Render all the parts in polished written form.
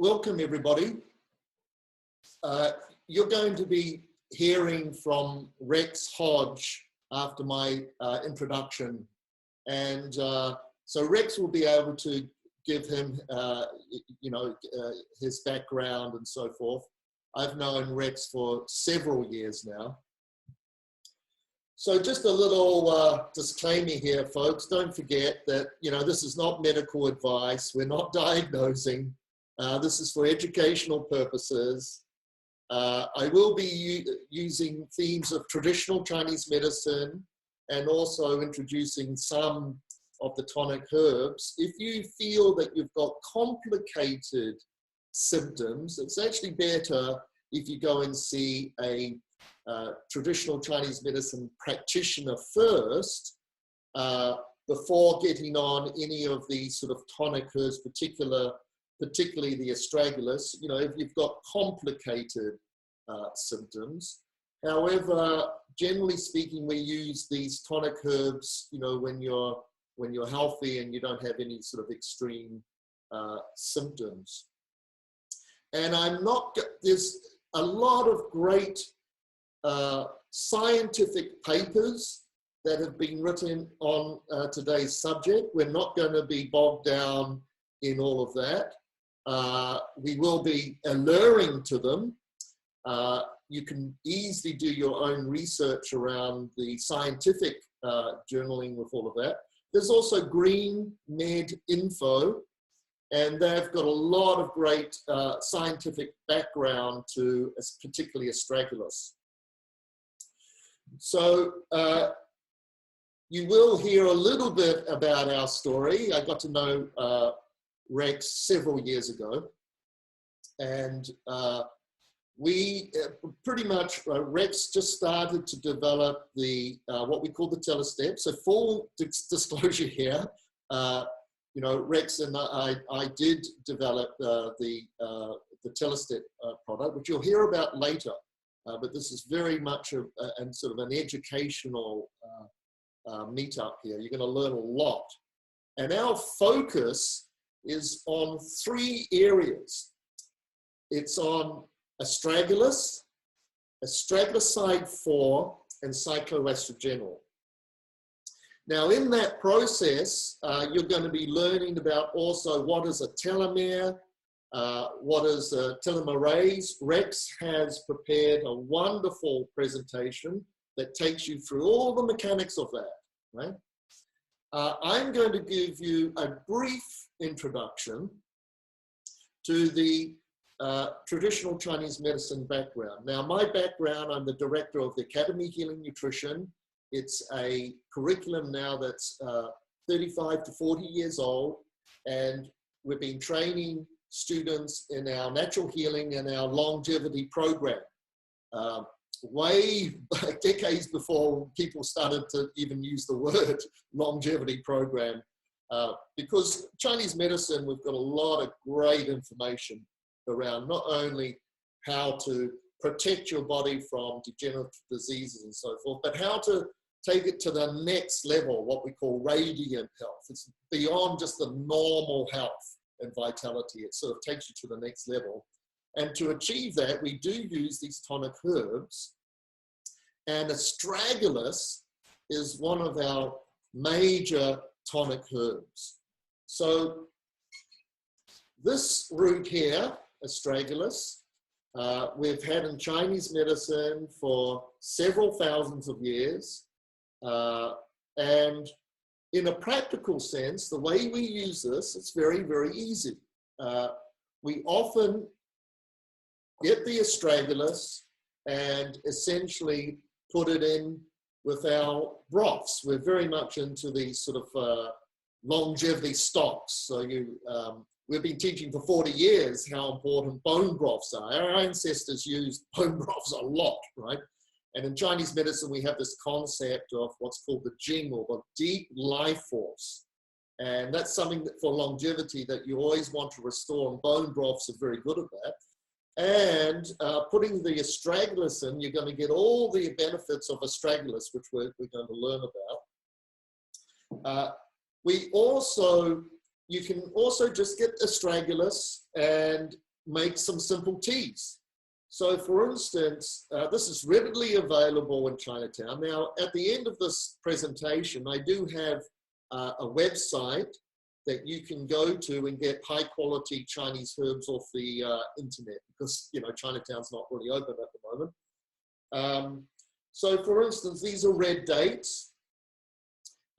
welcome everybody. You're going to be hearing from Rex Hodge after my introduction. And so Rex will be able to give him, his background and so forth. I've known Rex for several years now. So just a little disclaimer here, folks. Don't forget that, this is not medical advice. We're not diagnosing. This is for educational purposes. I will be using themes of traditional Chinese medicine and also introducing some of the tonic herbs. If you feel that you've got complicated symptoms, it's actually better if you go and see a traditional Chinese medicine practitioner first before getting on any of these sort of tonic herbs, particularly the astragalus, if you've got complicated symptoms. However, generally speaking, we use these tonic herbs, when you're healthy and you don't have any sort of extreme symptoms. And there's a lot of great scientific papers that have been written on today's subject. We're not going to be bogged down in all of that. We will be alluring to them. You can easily do your own research around the scientific journaling with all of that. There's also Green Med Info, and they've got a lot of great scientific background to particularly astragalus. So you will hear a little bit about our story. I got to know Rex several years ago, and we pretty much, Rex just started to develop the what we call the telestep. So full disclosure here, Rex and I did develop the telestep product, which you'll hear about later. But this is very much a sort of an educational meetup here. You're going to learn a lot. And our focus is on 3 areas. It's on astragalus, astragaloside 4, and cycloastragenol. Now, in that process, you're going to be learning about also what is a telomere, what is a telomerase. Rex has prepared a wonderful presentation that takes you through all the mechanics of that, right? I'm going to give you a brief introduction to the traditional Chinese medicine background. Now, my background, I'm the director of the Academy Healing Nutrition. It's a curriculum now that's 35 to 40 years old, and we've been training students in our natural healing and our longevity program. Way decades before people started to even use the word longevity program. Because Chinese medicine, we've got a lot of great information around not only how to protect your body from degenerative diseases and so forth, but how to take it to the next level, what we call radiant health. It's beyond just the normal health and vitality. It sort of takes you to the next level. And to achieve that, we do use these tonic herbs. And astragalus is one of our major tonic herbs. So this root here, astragalus, we've had in Chinese medicine for several thousands of years. And in a practical sense, the way we use this, it's very, very easy. We often get the astragalus and essentially put it in with our broths. We're very much into these sort of longevity stocks. So we've been teaching for 40 years how important bone broths are. Our ancestors used bone broths a lot, right? And in Chinese medicine, we have this concept of what's called the Jing, or the deep life force. And that's something that for longevity that you always want to restore, and bone broths are very good at that. And putting the astragalus in, you're going to get all the benefits of astragalus, which we're going to learn about. You can also just get astragalus and make some simple teas. So for instance, this is readily available in Chinatown. Now, at the end of this presentation, I do have a website that you can go to and get high quality Chinese herbs off the internet, because, you know, Chinatown's not really open at the moment. So for instance, these are red dates,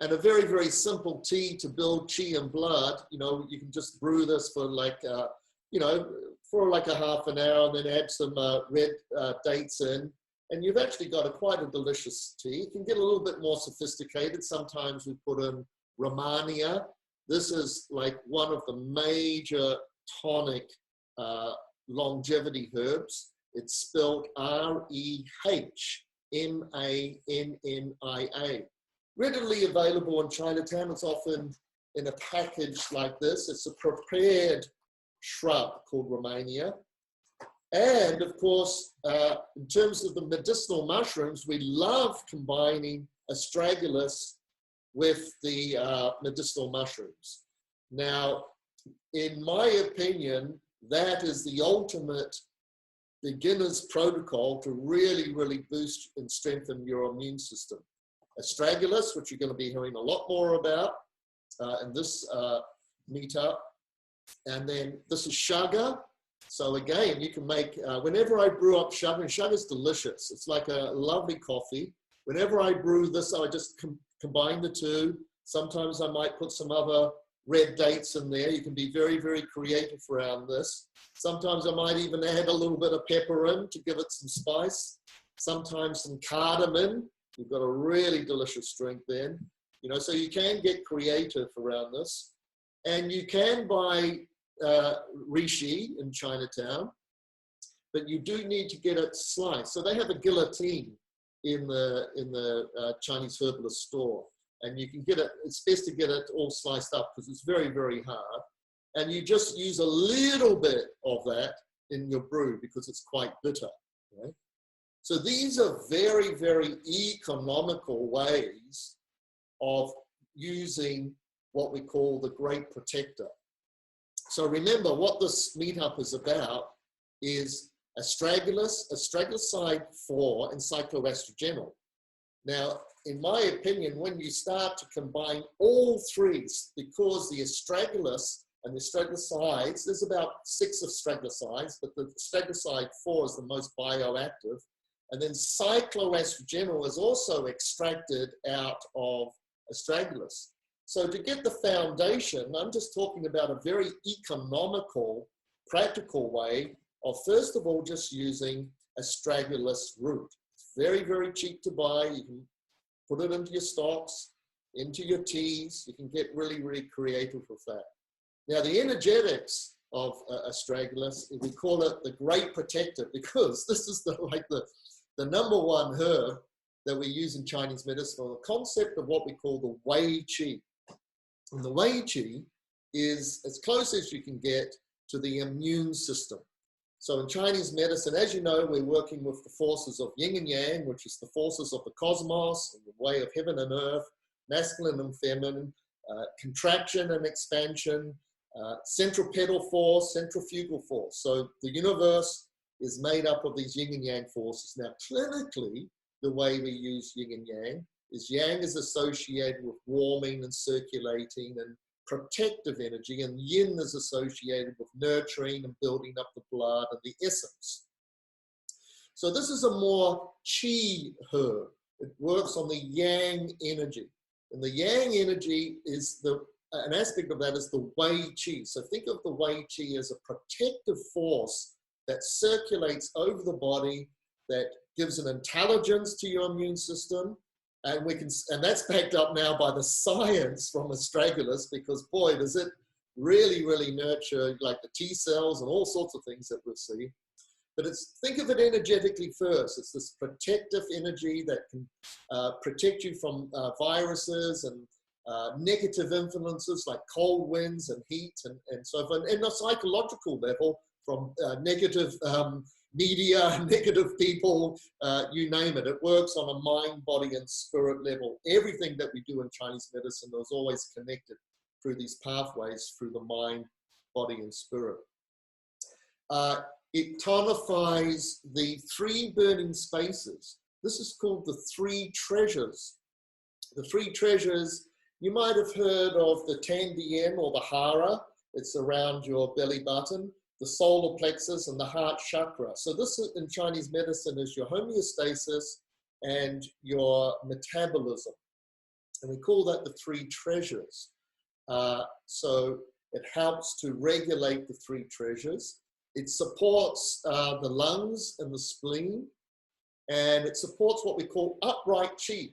and a very, very simple tea to build qi and blood. You know, you can just brew this for like, you know, for like a half an hour, and then add some red dates in, and you've actually got quite a delicious tea. You can get a little bit more sophisticated. Sometimes we put in Romania. This is like one of the major tonic longevity herbs. It's spelled REHMANNIA. Readily available in Chinatown. It's often in a package like this. It's a prepared shrub called Romania. And of course, in terms of the medicinal mushrooms, we love combining astragalus with the medicinal mushrooms. Now, in my opinion, that is the ultimate beginner's protocol to really, really boost and strengthen your immune system. Astragalus, which you're going to be hearing a lot more about in this meetup. And then this is sugar. So again, you can make, whenever I brew up sugar, and sugar is delicious. It's like a lovely coffee. Whenever I brew this, I just combine the two. Sometimes I might put some other red dates in there. You can be very, very creative around this. Sometimes I might even add a little bit of pepper in to give it some spice. Sometimes some cardamom. You've got a really delicious drink then. You know, so you can get creative around this. And you can buy reishi in Chinatown, but you do need to get it sliced. So they have a guillotine in the Chinese herbalist store, and you can get it. It's best to get it all sliced up because it's very, very hard. And you just use a little bit of that in your brew because it's quite bitter. Right? So these are very, very economical ways of using what we call the great protector. So remember, what this meetup is about is astragalus, astragaloside 4, and cycloastragenol. Now, in my opinion, when you start to combine all three, because the astragalus and the astragalosides, there's about 6 astragalosides, but the astragaloside 4 is the most bioactive. And then cycloastragenol is also extracted out of astragalus. So to get the foundation, I'm just talking about a very economical, practical way of, first of all, just using astragalus root. It's very, very cheap to buy. You can put it into your stocks, into your teas. You can get really, really creative with that. Now, the energetics of astragalus, we call it the great protector, because this is the number one herb that we use in Chinese medicine, the concept of what we call the Wei Qi. And the Wei Qi is as close as you can get to the immune system. So in Chinese medicine, as you know, we're working with the forces of yin and yang, which is the forces of the cosmos, the way of heaven and earth, masculine and feminine, contraction and expansion, centripetal force, centrifugal force. So the universe is made up of these yin and yang forces. Now, clinically, the way we use yin and yang is associated with warming and circulating and protective energy, and yin is associated with nurturing and building up the blood and the essence. So this is a more qi herb. It works on the yang energy. And the yang energy is an aspect of that is the Wei Qi. So think of the Wei Qi as a protective force that circulates over the body, that gives an intelligence to your immune system. And that's backed up now by the science from astragalus, because boy, does it really, really nurture like the T cells and all sorts of things that we'll see. But think of it energetically first. It's this protective energy that can protect you from viruses and negative influences like cold winds and heat and so forth. And a psychological level from negative media, negative people, you name it. It works on a mind, body, and spirit level. Everything that we do in Chinese medicine is always connected through these pathways, through the mind, body, and spirit. it tonifies the three burning spaces. This is called the three treasures. The three treasures, you might have heard of the Tandien or the Hara. It's around your belly button, the solar plexus and the heart chakra. So this in Chinese medicine is your homeostasis and your metabolism. And we call that the three treasures. So it helps to regulate the three treasures. It supports the lungs and the spleen, and it supports what we call upright qi.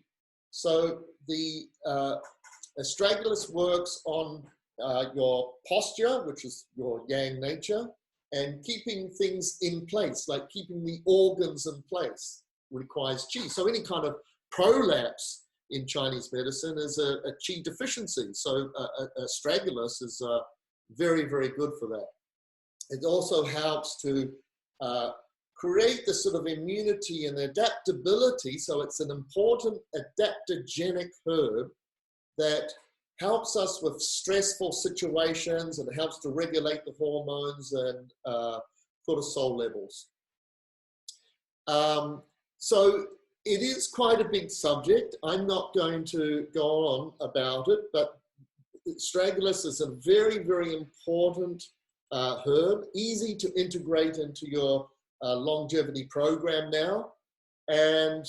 So the astragalus works on your posture, which is your yang nature, and keeping things in place, like keeping the organs in place, requires qi. So any kind of prolapse in Chinese medicine is a qi deficiency. So astragalus is very, very good for that. It also helps to create the sort of immunity and adaptability. So it's an important adaptogenic herb that helps us with stressful situations, and helps to regulate the hormones and cortisol levels. So it is quite a big subject. I'm not going to go on about it, but astragalus is a very, very important herb, easy to integrate into your longevity program now. And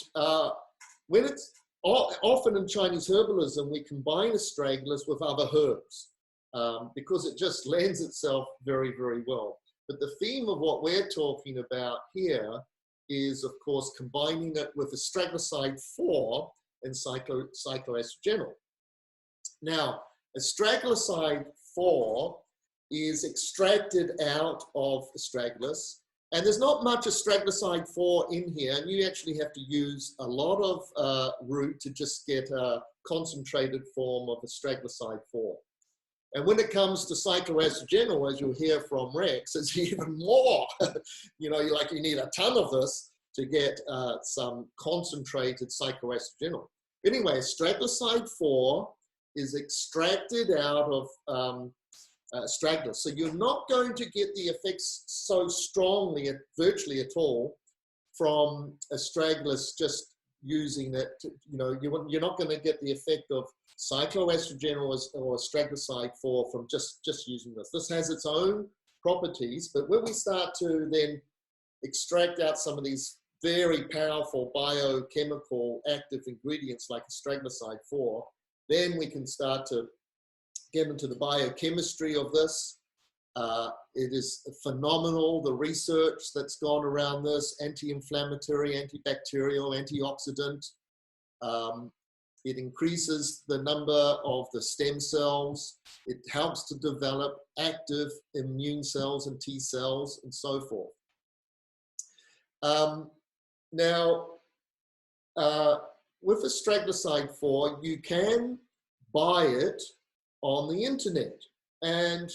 when it's often in Chinese herbalism, we combine astragalus with other herbs because it just lends itself very, very well. But the theme of what we're talking about here is, of course, combining it with astragaloside 4 and cycloastragenol. Now, astragaloside 4 is extracted out of astragalus, and there's not much astragaloside 4 in here, and you actually have to use a lot of root to just get a concentrated form of astragaloside 4. And when it comes to cycloastragenol, as you'll hear from Rex, it's even more. You know, you need a ton of this to get some concentrated cycloastragenol. Anyway, astragaloside 4 is extracted out of astragalus. So you're not going to get the effects so strongly, virtually at all, from astragalus just using it. You're not going to get the effect of cycloastragenol or astragaloside 4 from just using this. This has its own properties, but when we start to then extract out some of these very powerful biochemical active ingredients like astragaloside 4, then we can start to get into the biochemistry of this. It is phenomenal, the research that's gone around this, anti-inflammatory, antibacterial, antioxidant. It increases the number of the stem cells. It helps to develop active immune cells and T cells and so forth. Now, with astragaloside 4, you can buy it on the internet, and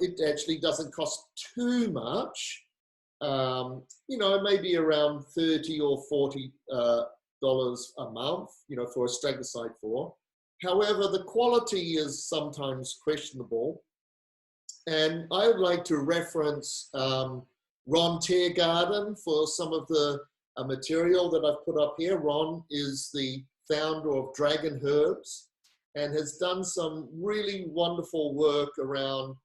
it actually doesn't cost too much. Maybe around $30 or $40 a month, for astragaloside 4. However, the quality is sometimes questionable, and I would like to reference Ron Tiergarten for some of the material that I've put up here. Ron is the founder of Dragon Herbs and has done some really wonderful work around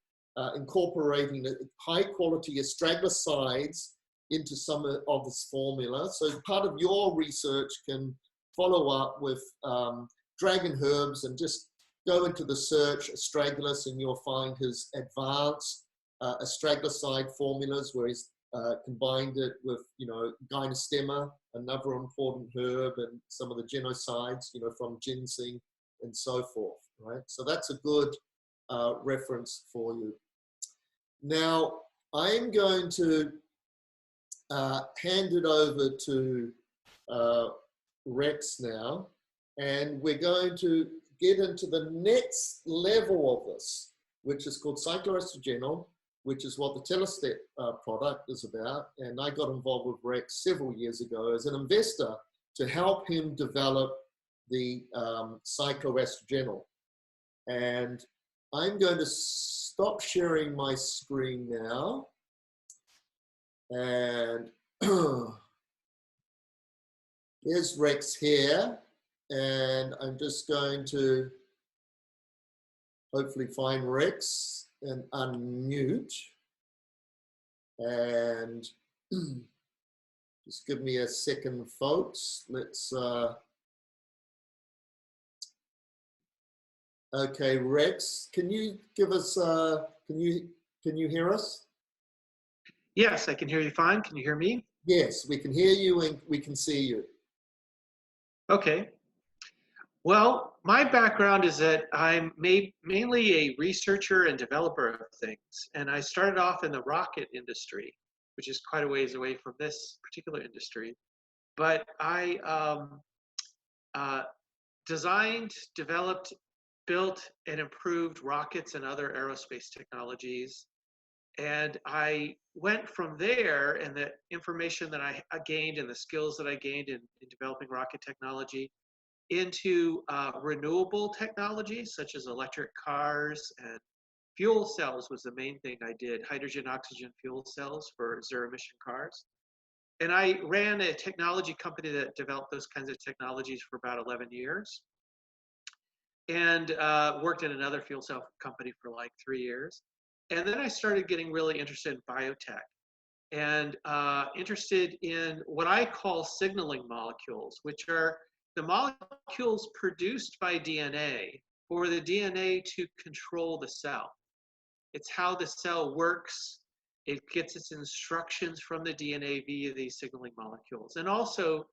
incorporating high quality astragalosides into some of this formula. So part of your research can follow up with Dragon Herbs and just go into the search astragalus, and you'll find his advanced astragaloside formulas where he's combined it with, gynostemma, another important herb, and some of the genocides, from ginseng and so forth, right? So that's a good reference for you. Now, I'm going to hand it over to Rex now, and we're going to get into the next level of this, which is called cycloastragenol, which is what the Telestep product is about. And I got involved with Rex several years ago as an investor to help him develop the cycloastragenol. And I'm going to stop sharing my screen now. And here's Rex here. And I'm just going to hopefully find Rex and unmute. And just give me a second, folks. Let's, okay, Rex, can you give us, can you hear us? Yes, I can hear you fine. Can you hear me? Yes, we can hear you and we can see you. Okay. Well, my background is that I'm mainly a researcher and developer of things. And I started off in the rocket industry, which is quite a ways away from this particular industry. But I designed, developed, built, and improved rockets and other aerospace technologies. And I went from there, and the information that I gained and the skills that I gained in developing rocket technology into renewable technologies such as electric cars and fuel cells was the main thing I did, hydrogen oxygen fuel cells for zero emission cars. And I ran a technology company that developed those kinds of technologies for about 11 years and worked in another fuel cell company for like 3 years. And then I started getting really interested in biotech and interested in what I call signaling molecules, which are the molecules produced by DNA for the DNA to control the cell. It's how the cell works. It gets its instructions from the DNA via these signaling molecules. And also,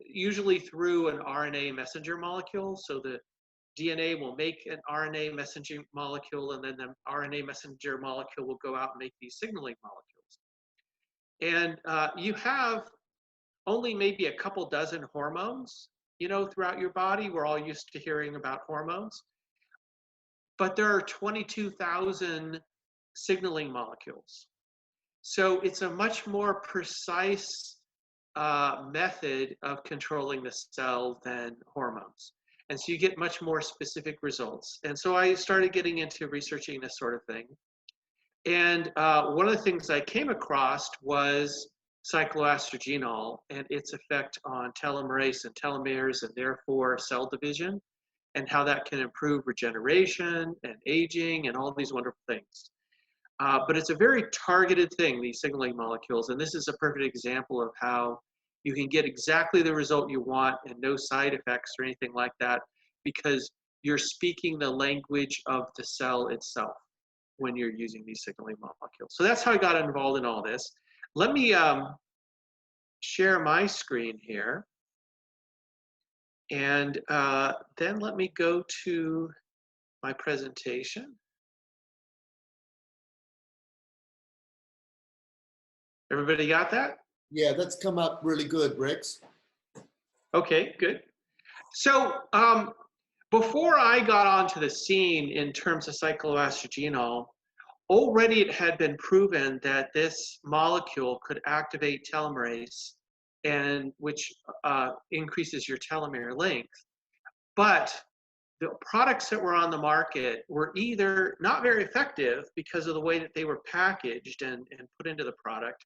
usually through an RNA messenger molecule. So the DNA will make an RNA messenger molecule, and then the RNA messenger molecule will go out and make these signaling molecules. And you have only maybe a couple dozen hormones, you know, throughout your body. We're all used to hearing about hormones. But there are 22,000 signaling molecules. So it's a much more precise method of controlling the cell than hormones. And so you get much more specific results. And so I started getting into researching this sort of thing. And one of the things I came across was cycloastragenol and its effect on telomerase and telomeres and therefore cell division and how that can improve regeneration and aging and all these wonderful things. But it's a very targeted thing, these signaling molecules. And this is a perfect example of how you can get exactly the result you want and no side effects or anything like that because you're speaking the language of the cell itself when you're using these signaling molecules. So that's how I got involved in all this. Let me share my screen here. And then let me go to my presentation. Everybody got that? Yeah, that's come up really good, Rex. Okay, good. So before I got onto the scene in terms of cycloastragenol, already it had been proven that this molecule could activate telomerase, and which increases your telomere length. But the products that were on the market were either not very effective because of the way that they were packaged and put into the product,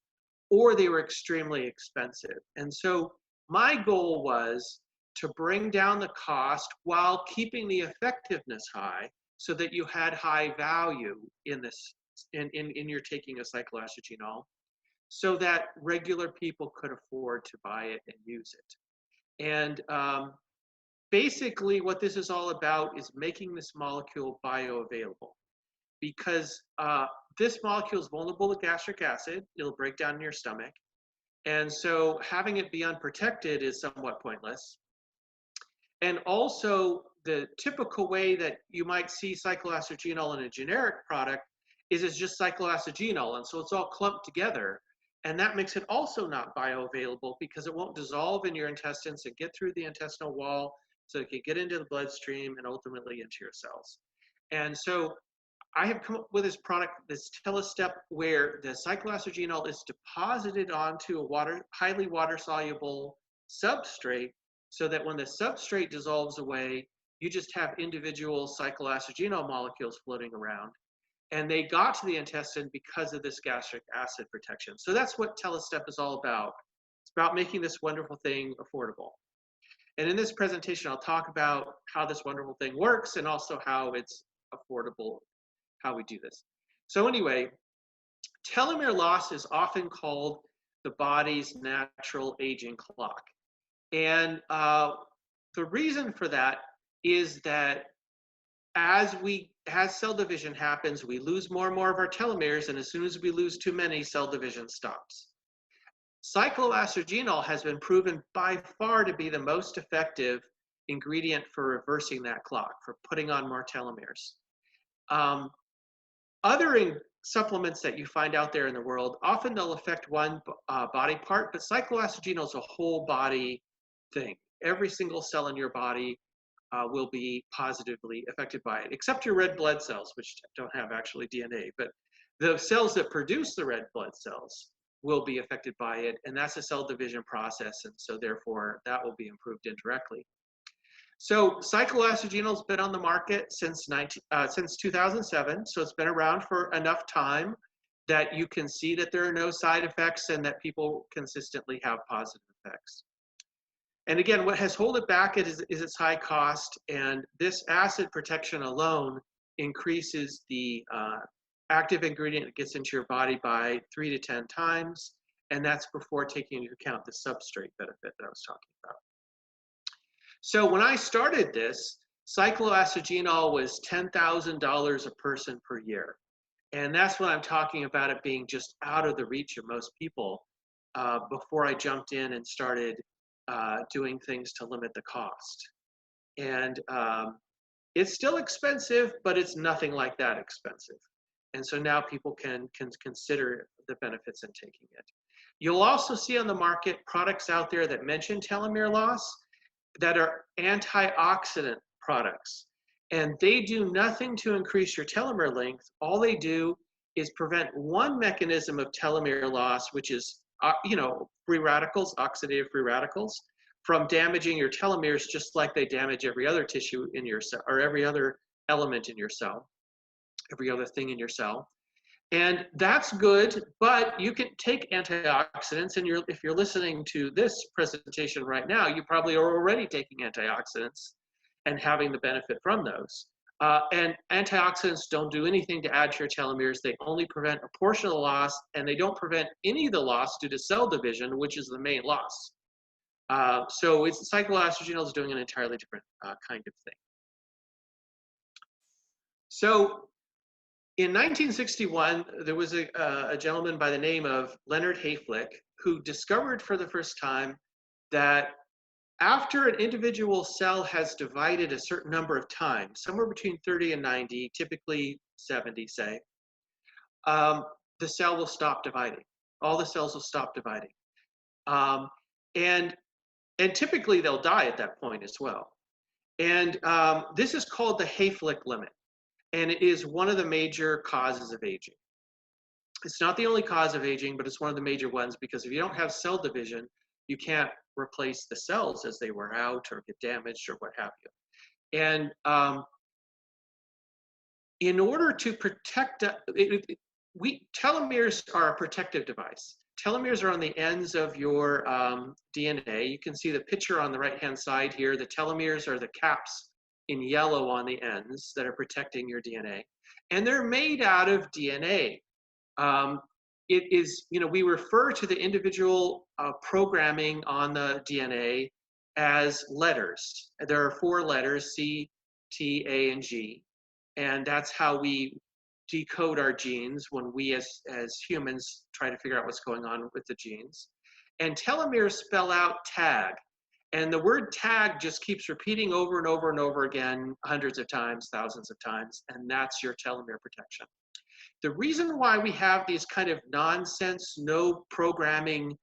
or they were extremely expensive. And so my goal was to bring down the cost while keeping the effectiveness high so that you had high value in this, in your taking of cycloastragenol, so that regular people could afford to buy it and use it. And basically what this is all about is making this molecule bioavailable, because this molecule is vulnerable to gastric acid. It'll break down in your stomach. And so having it be unprotected is somewhat pointless. And also the typical way that you might see cycloastragenol in a generic product is it's just cycloastragenol. And so it's all clumped together. And that makes it also not bioavailable because it won't dissolve in your intestines and get through the intestinal wall so it can get into the bloodstream and ultimately into your cells. And so I have come up with this product, this telestep, where the cycloastragenol is deposited onto a highly water-soluble substrate so that when the substrate dissolves away, you just have individual cycloastragenol molecules floating around. And they got to the intestine because of this gastric acid protection. So that's what Telestep is all about. It's about making this wonderful thing affordable. And in this presentation, I'll talk about how this wonderful thing works and also how it's affordable, how we do this. So anyway, telomere loss is often called the body's natural aging clock. And the reason for that is that as cell division happens, we lose more and more of our telomeres, and as soon as we lose too many, cell division stops. Cycloastragenol has been proven by far to be the most effective ingredient for reversing that clock, for putting on more telomeres. Other supplements that you find out there in the world, often they'll affect one body part, but cycloastragenol is a whole body thing. Every single cell in your body will be positively affected by it, except your red blood cells, which don't have actually DNA. But the cells that produce the red blood cells will be affected by it, and that's a cell division process, and so therefore that will be improved indirectly. So cycloastragenol has been on the market since 2007, so it's been around for enough time that you can see that there are no side effects and that people consistently have positive effects. And again, what has held it back is its high cost, and this acid protection alone increases the active ingredient that gets into your body by 3 to 10 times, and that's before taking into account the substrate benefit that I was talking about. So when I started this, cycloastragenol was $10,000 a person per year. And that's what I'm talking about, it being just out of the reach of most people before I jumped in and started doing things to limit the cost. And it's still expensive, but it's nothing like that expensive. And so now people can consider the benefits in taking it. You'll also see on the market products out there that mention telomere loss that are antioxidant products. And they do nothing to increase your telomere length. All they do is prevent one mechanism of telomere loss, which is free radicals, oxidative free radicals, from damaging your telomeres just like they damage every other tissue in your cell, or every other element in your cell, every other thing in your cell. And that's good, but you can take antioxidants, and if you're listening to this presentation right now, you probably are already taking antioxidants and having the benefit from those. And antioxidants don't do anything to add to your telomeres. They only prevent a portion of the loss, and they don't prevent any of the loss due to cell division, which is the main loss. So cycloastragenol is doing an entirely different kind of thing. So in 1961, there was a gentleman by the name of Leonard Hayflick who discovered for the first time that after an individual cell has divided a certain number of times, somewhere between 30 and 90, typically 70, say, the cell will stop dividing. All the cells will stop dividing. And typically they'll die at that point as well. And this is called the Hayflick limit. And it is one of the major causes of aging. It's not the only cause of aging, but it's one of the major ones, because if you don't have cell division, you can't replace the cells as they wear out or get damaged or what have you. And in order to protect, telomeres are a protective device. Telomeres are on the ends of your DNA. You can see the picture on the right-hand side here. The telomeres are the caps in yellow on the ends that are protecting your DNA. And they're made out of DNA. It is, we refer to the individual programming on the DNA as letters. There are 4 letters, C, T, A, and G. And that's how we decode our genes when we as humans try to figure out what's going on with the genes. And telomeres spell out tag. And the word tag just keeps repeating over and over and over again, hundreds of times, thousands of times, and that's your telomere protection. The reason why we have these kind of nonsense, no programming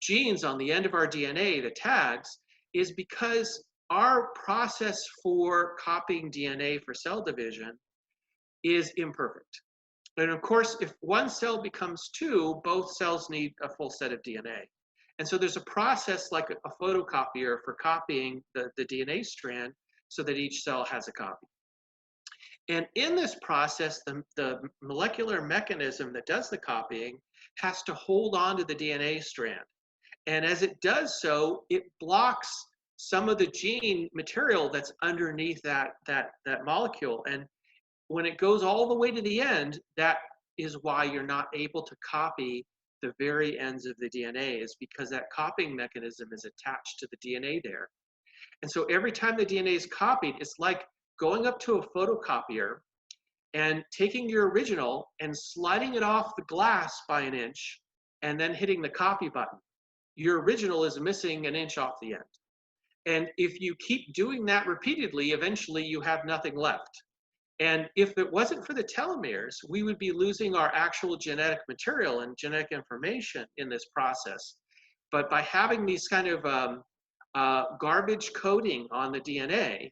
genes on the end of our DNA, the tags, is because our process for copying DNA for cell division is imperfect. And of course, if one cell becomes 2, both cells need a full set of DNA. And so there's a process like a photocopier for copying the DNA strand so that each cell has a copy. And in this process, the molecular mechanism that does the copying has to hold on to the DNA strand. And as it does so, it blocks some of the gene material that's underneath that molecule. And when it goes all the way to the end, that is why you're not able to copy the very ends of the DNA, is because that copying mechanism is attached to the DNA there. And so every time the DNA is copied, it's like going up to a photocopier and taking your original and sliding it off the glass by an inch and then hitting the copy button. Your original is missing an inch off the end. And if you keep doing that repeatedly, eventually you have nothing left. And if it wasn't for the telomeres, we would be losing our actual genetic material and genetic information in this process. But by having these kind of garbage coding on the DNA,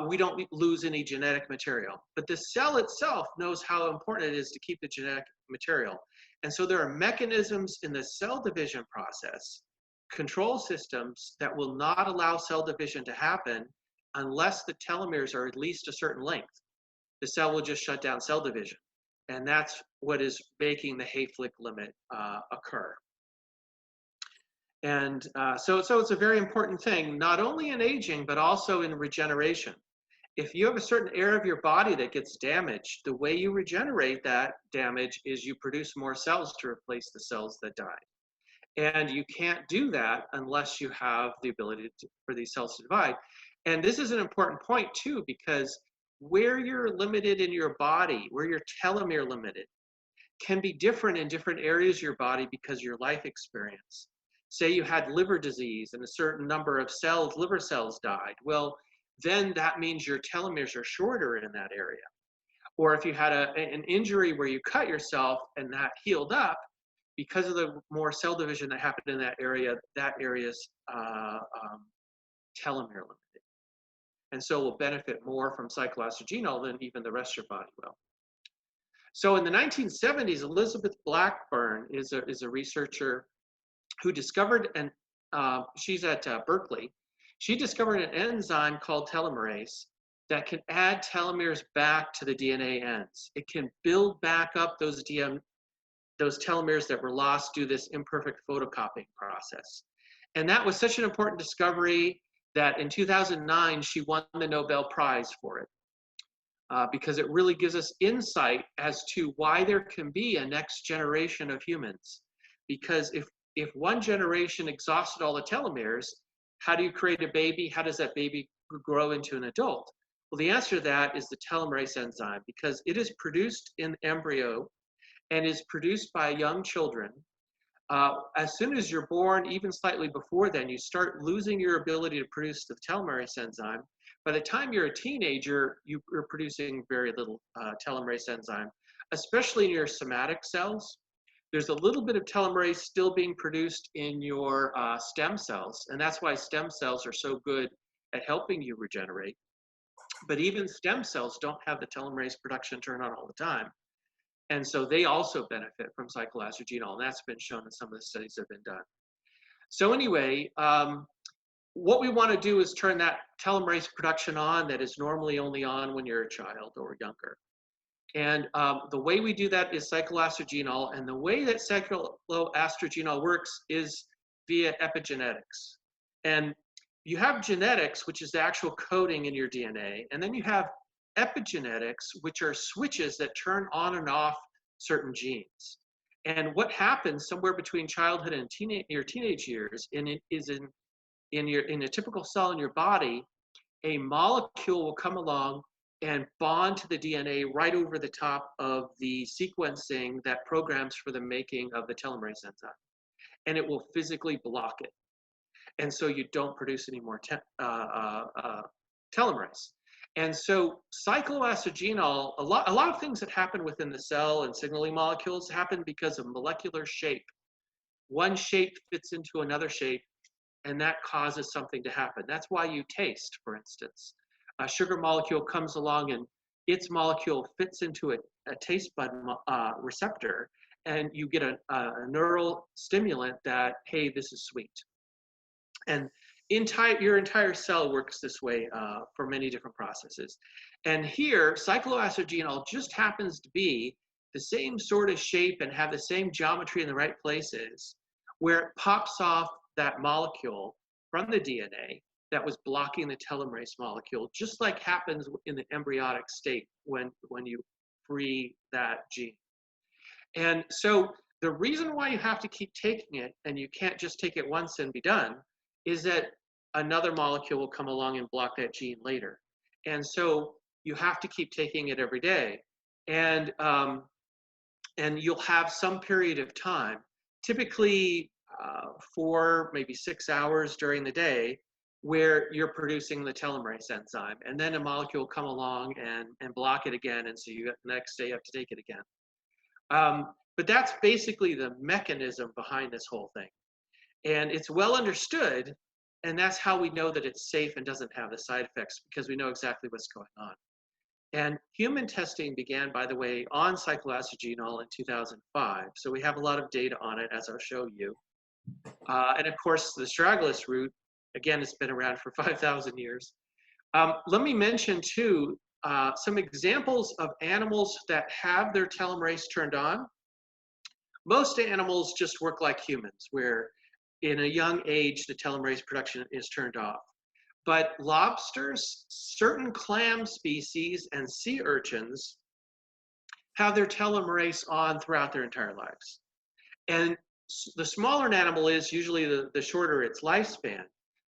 we don't lose any genetic material. But the cell itself knows how important it is to keep the genetic material. And so there are mechanisms in the cell division process, control systems, that will not allow cell division to happen unless the telomeres are at least a certain length. The cell will just shut down cell division. And that's what is making the Hayflick limit occur. And so it's a very important thing, not only in aging, but also in regeneration. If you have a certain area of your body that gets damaged, the way you regenerate that damage is you produce more cells to replace the cells that died. And you can't do that unless you have the ability for these cells to divide. And this is an important point too, because where you're limited in your body, where you're telomere limited, can be different in different areas of your body because of your life experience. Say you had liver disease and a certain number of cells, liver cells died. Well, then that means your telomeres are shorter in that area. Or if you had an injury where you cut yourself and that healed up, because of the more cell division that happened in that area's telomere limited. And so will benefit more from cycloastragenol than even the rest of your body will. So in the 1970s, Elizabeth Blackburn is a researcher who discovered, and she's at Berkeley, she discovered an enzyme called telomerase that can add telomeres back to the DNA ends. It can build back up those telomeres that were lost due to this imperfect photocopying process. And that was such an important discovery that in 2009, she won the Nobel Prize for it. Because it really gives us insight as to why there can be a next generation of humans. Because if one generation exhausted all the telomeres, how do you create a baby? How does that baby grow into an adult? Well, the answer to that is the telomerase enzyme, because it is produced in embryo and is produced by young children. As soon as you're born, even slightly before then, you start losing your ability to produce the telomerase enzyme. By the time you're a teenager, you're producing very little telomerase enzyme, especially in your somatic cells. There's a little bit of telomerase still being produced in your stem cells, and that's why stem cells are so good at helping you regenerate. But even stem cells don't have the telomerase production turned on all the time. And so they also benefit from cycloastragenol, and that's been shown in some of the studies that have been done. So anyway, what we want to do is turn that telomerase production on that is normally only on when you're a child or younger. And the way we do that is cycloastragenol, and the way that cycloastragenol works is via epigenetics. And you have genetics, which is the actual coding in your DNA, and then you have epigenetics, which are switches that turn on and off certain genes. And what happens somewhere between childhood and your teenage years in a typical cell in your body, a molecule will come along and bond to the DNA right over the top of the sequencing that programs for the making of the telomerase enzyme. And it will physically block it. And so you don't produce any more telomerase. And so cycloastragenol, a lot of things that happen within the cell and signaling molecules happen because of molecular shape. One shape fits into another shape, and that causes something to happen. That's why you taste, for instance. A sugar molecule comes along and its molecule fits into a taste bud receptor, and you get a neural stimulant that, hey, this is sweet. And your entire cell works this way for many different processes. And here, cycloastragenol just happens to be the same sort of shape and have the same geometry in the right places, where it pops off that molecule from the DNA that was blocking the telomerase molecule, just like happens in the embryonic state when you free that gene. And so the reason why you have to keep taking it, and you can't just take it once and be done, is that another molecule will come along and block that gene later. And so you have to keep taking it every day. And you'll have some period of time, typically 4, maybe 6 hours during the day, where you're producing the telomerase enzyme. And then a molecule will come along and block it again. And so the next day you have to take it again. But that's basically the mechanism behind this whole thing. And it's well understood, and that's how we know that it's safe and doesn't have the side effects, because we know exactly what's going on. And human testing began, by the way, on cycloastragenol in 2005. So we have a lot of data on it, as I'll show you. And of course, the astragalus root, again, it's been around for 5,000 years. Let me mention, too, some examples of animals that have their telomerase turned on. Most animals just work like humans, where in a young age, the telomerase production is turned off. But lobsters, certain clam species, and sea urchins have their telomerase on throughout their entire lives. And the smaller an animal is, usually the shorter its lifespan.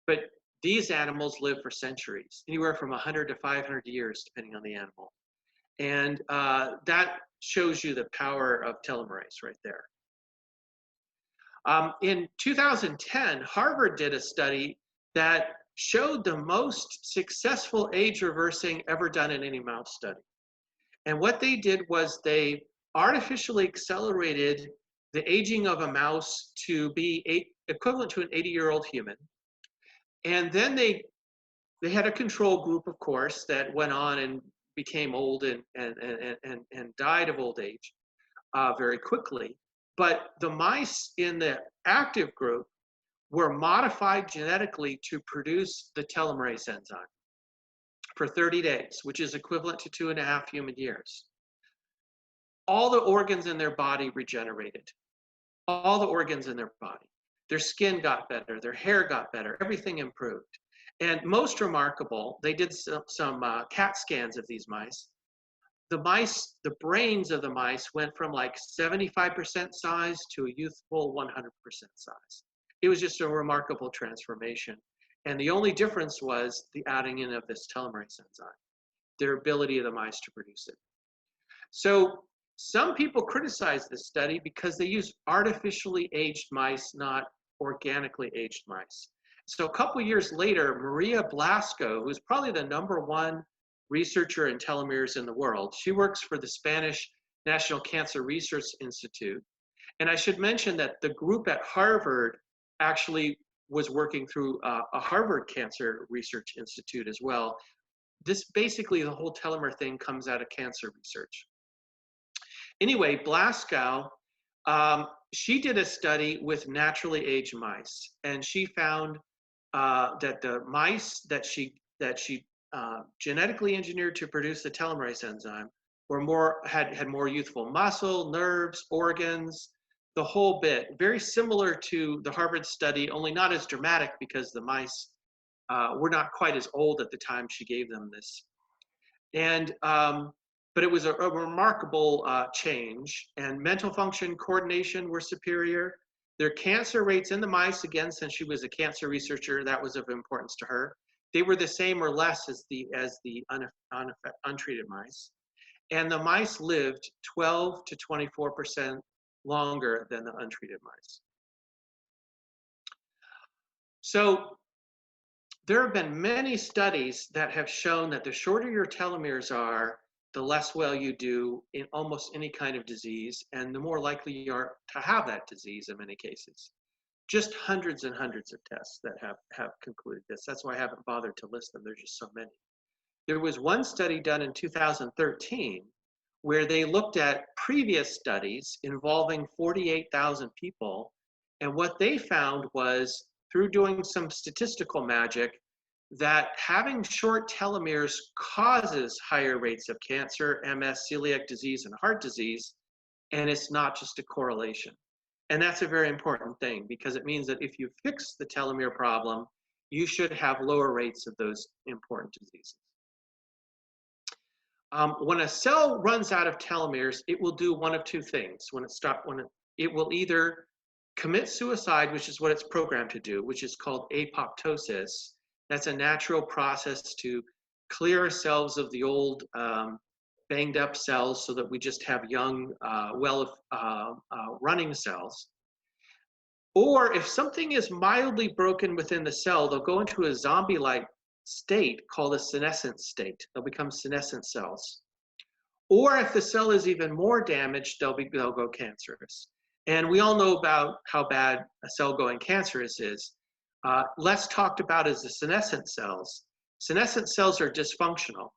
But these animals live for centuries, anywhere from 100 to 500 years, depending on the animal. And that shows you the power of telomerase right there. In 2010, Harvard did a study that showed the most successful age reversing ever done in any mouse study. And what they did was they artificially accelerated the aging of a mouse to be equivalent to an 80-year-old human. And then they had a control group, of course, that went on and became old and died of old age very quickly. But the mice in the active group were modified genetically to produce the telomerase enzyme for 30 days, which is equivalent to 2.5 human years. All the organs in their body regenerated. All the organs in their body. Their skin got better, their hair got better, everything improved. And most remarkable, they did some CAT scans of these mice. The brains of the mice went from like 75% size to a youthful 100% size. It was just a remarkable transformation. And the only difference was the adding in of this telomerase enzyme, their ability of the mice to produce it. So some people criticize this study because they use artificially aged mice, not organically aged mice. So a couple years later, Maria Blasco, who's probably the #1 researcher in telomeres in the world, she works for the Spanish National Cancer Research Institute. And I should mention that the group at Harvard actually was working through a Harvard Cancer Research Institute as well. This basically, the whole telomere thing comes out of cancer research. Anyway, Blasco, she did a study with naturally aged mice, and she found that the mice that she genetically engineered to produce the telomerase enzyme were had more youthful muscle, nerves, organs, the whole bit. Very similar to the Harvard study, only not as dramatic because the mice were not quite as old at the time she gave them this. And but it was a remarkable change, and mental function, coordination were superior. Their cancer rates in the mice, again, since she was a cancer researcher, that was of importance to her. They were the same or less as the untreated mice. And the mice lived 12 to 24% longer than the untreated mice. So there have been many studies that have shown that the shorter your telomeres are, the less well you do in almost any kind of disease, and the more likely you are to have that disease in many cases. Just hundreds and hundreds of tests that have concluded this. That's why I haven't bothered to list them. There's just so many. There was one study done in 2013 where they looked at previous studies involving 48,000 people, and what they found was through doing some statistical magic that having short telomeres causes higher rates of cancer, MS, celiac disease, and heart disease, and it's not just a correlation. And that's a very important thing because it means that if you fix the telomere problem, you should have lower rates of those important diseases. When a cell runs out of telomeres, it will do one of two things. It will either commit suicide, which is what it's programmed to do, which is called apoptosis. That's a natural process to clear cells of the old banged up cells so that we just have young, running cells. Or if something is mildly broken within the cell, they'll go into a zombie-like state called a senescent state. They'll become senescent cells. Or if the cell is even more damaged, they'll go cancerous. And we all know about how bad a cell going cancerous is. Less talked about is the senescent cells. Senescent cells are dysfunctional.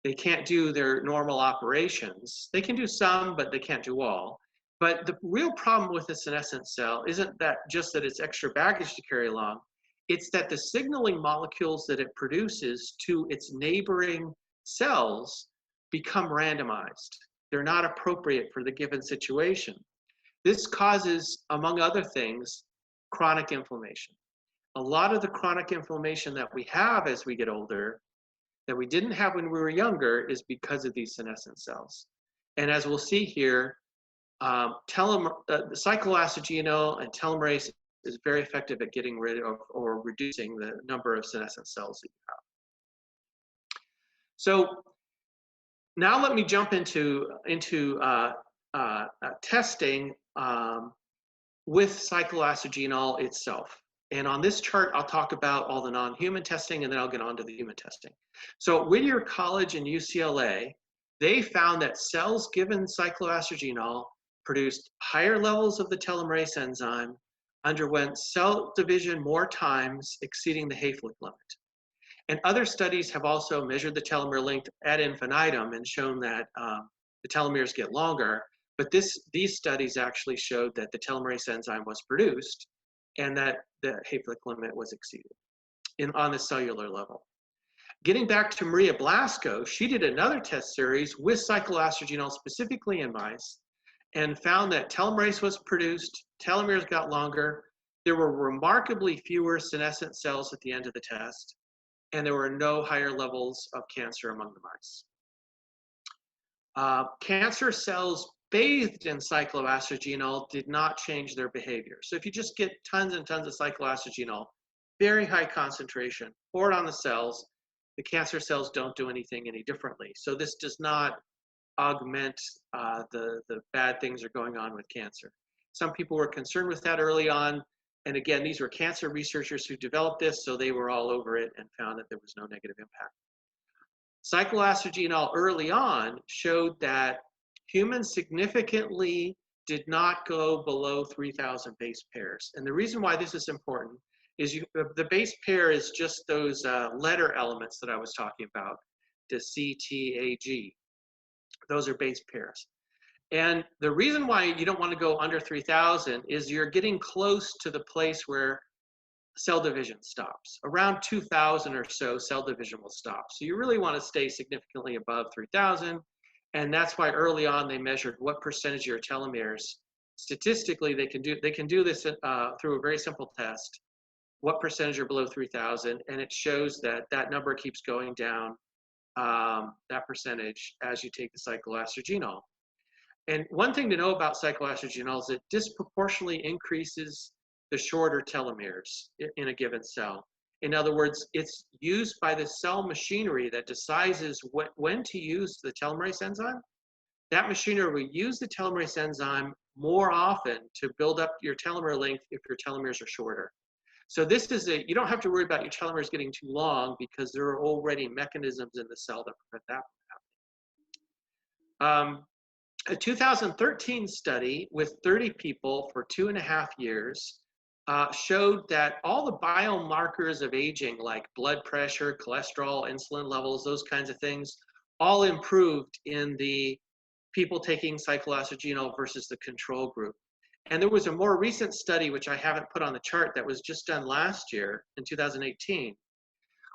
They can't do their normal operations. They can do some, but they can't do all. But the real problem with the senescent cell isn't that just that it's extra baggage to carry along. It's that the signaling molecules that it produces to its neighboring cells become randomized. They're not appropriate for the given situation. This causes, among other things, chronic inflammation. A lot of the chronic inflammation that we have as we get older, that we didn't have when we were younger, is because of these senescent cells. And as we'll see here, cycloastragenol and telomerase is very effective at getting rid of or reducing the number of senescent cells that you have. So now let me jump into testing with cycloastragenol itself. And on this chart, I'll talk about all the non-human testing, and then I'll get on to the human testing. So Whittier College and UCLA, they found that cells given cycloastragenol produced higher levels of the telomerase enzyme, underwent cell division more times, exceeding the Hayflick limit. And other studies have also measured the telomere length ad infinitum and shown that the telomeres get longer, but these studies actually showed that the telomerase enzyme was produced and that the Hayflick limit was exceeded on the cellular level. Getting back to Maria Blasco, she did another test series with cycloastragenol specifically in mice and found that telomerase was produced, telomeres got longer, there were remarkably fewer senescent cells at the end of the test, and there were no higher levels of cancer among the mice. Cancer cells bathed in cycloastragenol did not change their behavior. So if you just get tons and tons of cycloastragenol, very high concentration, pour it on the cells, the cancer cells don't do anything any differently. So this does not augment the bad things that are going on with cancer. Some people were concerned with that early on. And again, these were cancer researchers who developed this, so they were all over it and found that there was no negative impact. Cycloastragenol early on showed that humans significantly did not go below 3,000 base pairs. And the reason why this is important is the base pair is just those letter elements that I was talking about, the C, T, A, G. Those are base pairs. And the reason why you don't want to go under 3,000 is you're getting close to the place where cell division stops. Around 2,000 or so, cell division will stop. So you really want to stay significantly above 3,000. And that's why early on they measured what percentage of your telomeres. Statistically, they can do this through a very simple test. What percentage are below 3,000? And it shows that that number keeps going down, that percentage, as you take the cycloastragenol. And one thing to know about cycloastragenol is it disproportionately increases the shorter telomeres in a given cell. In other words, it's used by the cell machinery that decides when to use the telomerase enzyme. That machinery will use the telomerase enzyme more often to build up your telomere length if your telomeres are shorter. So this is you don't have to worry about your telomeres getting too long because there are already mechanisms in the cell that prevent that from happening. A 2013 study with 30 people for 2.5 years showed that all the biomarkers of aging, like blood pressure, cholesterol, insulin levels, those kinds of things, all improved in the people taking cycloastragenol versus the control group. And there was a more recent study, which I haven't put on the chart, that was just done last year in 2018,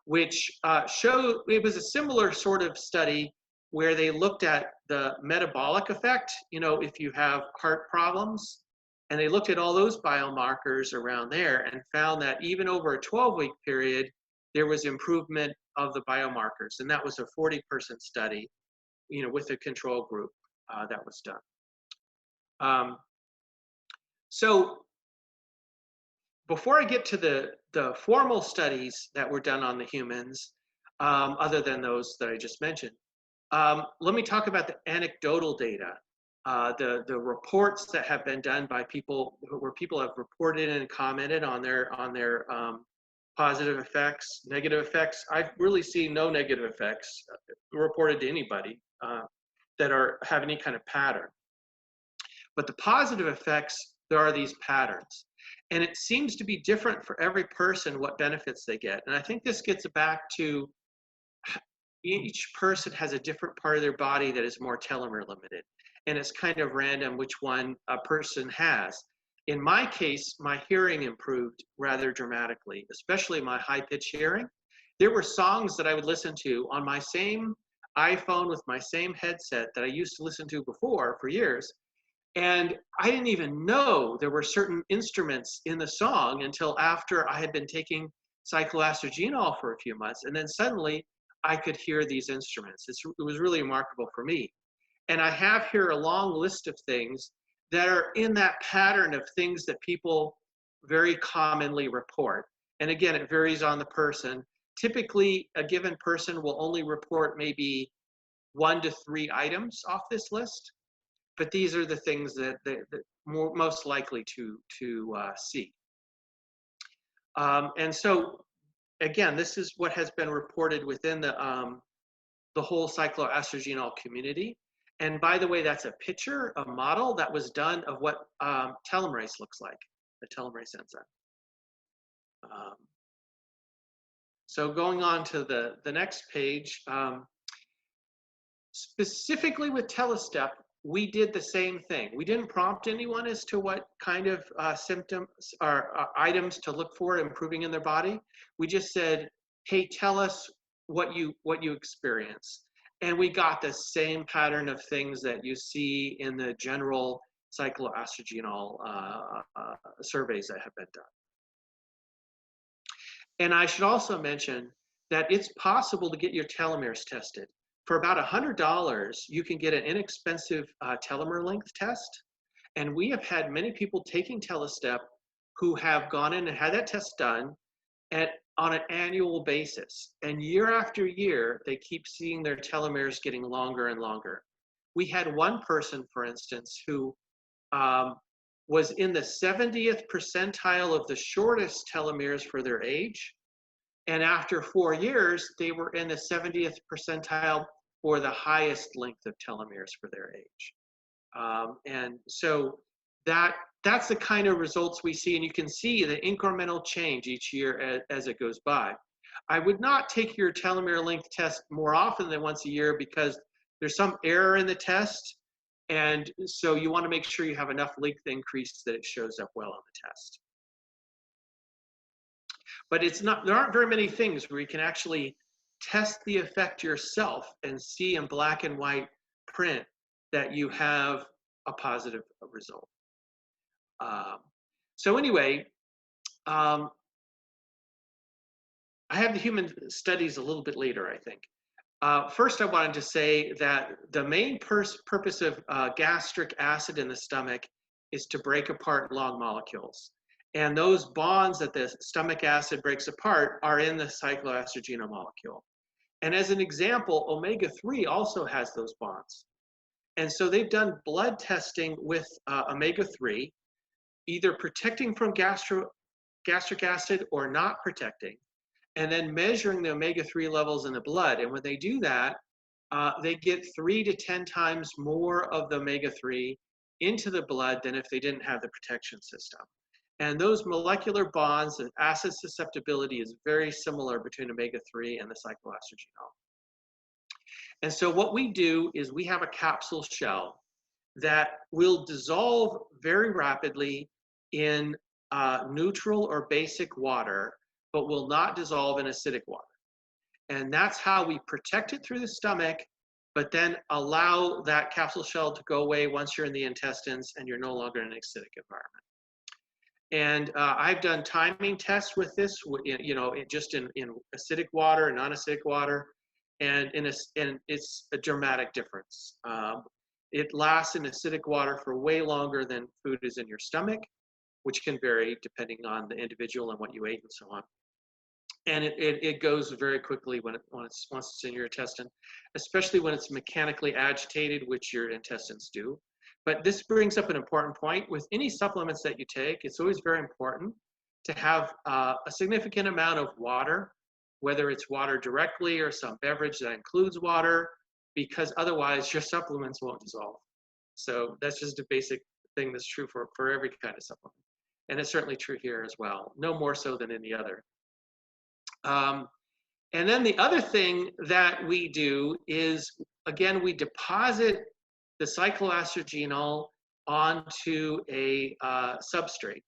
which showed, it was a similar sort of study where they looked at the metabolic effect, you know, if you have heart problems, and they looked at all those biomarkers around there and found that even over a 12-week period, there was improvement of the biomarkers. And that was a 40-person study, you know, with a control group that was done. So before I get to the formal studies that were done on the humans, other than those that I just mentioned, let me talk about the anecdotal data, the reports that have been done by people, where people have reported and commented on their positive effects, negative effects. I've really seen no negative effects reported to anybody that have any kind of pattern. But the positive effects, there are these patterns. And it seems to be different for every person what benefits they get. And I think this gets back to each person has a different part of their body that is more telomere limited. And it's kind of random which one a person has. In my case, my hearing improved rather dramatically, especially my high-pitched hearing. There were songs that I would listen to on my same iPhone with my same headset that I used to listen to before for years. And I didn't even know there were certain instruments in the song until after I had been taking cycloastragenol for a few months. And then suddenly I could hear these instruments. It was really remarkable for me. And I have here a long list of things that are in that pattern of things that people very commonly report. And again, it varies on the person. Typically, a given person will only report maybe 1 to 3 items off this list. But these are the things that most likely to see. And so, again, this is what has been reported within the whole cycloastragenol community. And by the way, that's a picture, a model that was done of what telomerase looks like, the telomerase enzyme. So going on to the next page, specifically with Telestep, we did the same thing. We didn't prompt anyone as to what kind of symptoms or items to look for improving in their body. We just said, hey, tell us what you experience. And we got the same pattern of things that you see in the general cycloastragenol surveys that have been done. And I should also mention that it's possible to get your telomeres tested. For about $100, you can get an inexpensive telomere length test. And we have had many people taking Telestep who have gone in and had that test done on an annual basis. And year after year, they keep seeing their telomeres getting longer and longer. We had one person, for instance, who was in the 70th percentile of the shortest telomeres for their age. And after 4 years, they were in the 70th percentile for the highest length of telomeres for their age. And so that's the kind of results we see, and you can see the incremental change each year as it goes by. I would not take your telomere length test more often than once a year because there's some error in the test, and so you want to make sure you have enough length increase that it shows up well on the test. But there aren't very many things where you can actually test the effect yourself and see in black and white print that you have a positive result. So anyway, I have the human studies a little bit later, I think. First, I wanted to say that the main purpose of gastric acid in the stomach is to break apart long molecules. And those bonds that the stomach acid breaks apart are in the cycloastragenol molecule. And as an example, omega-3 also has those bonds. And so they've done blood testing with omega-3, either protecting from gastric acid or not protecting, and then measuring the omega-3 levels in the blood. And when they do that, they get 3 to 10 times more of the omega-3 into the blood than if they didn't have the protection system. And those molecular bonds and acid susceptibility is very similar between omega-3 and the cycloastragenol. And so what we do is we have a capsule shell that will dissolve very rapidly in neutral or basic water, but will not dissolve in acidic water. And that's how we protect it through the stomach, but then allow that capsule shell to go away once you're in the intestines and you're no longer in an acidic environment. And I've done timing tests with this, you know, just in acidic water, non-acidic water, and it's a dramatic difference. It lasts in acidic water for way longer than food is in your stomach, which can vary depending on the individual and what you ate and so on. And it goes very quickly once it's in your intestine, especially when it's mechanically agitated, which your intestines do. But this brings up an important point. With any supplements that you take, it's always very important to have a significant amount of water, whether it's water directly or some beverage that includes water, because otherwise your supplements won't dissolve. So that's just a basic thing that's true for every kind of supplement. And it's certainly true here as well, no more so than any other. And then the other thing that we do is, again, we deposit the cycloastragenol onto a substrate.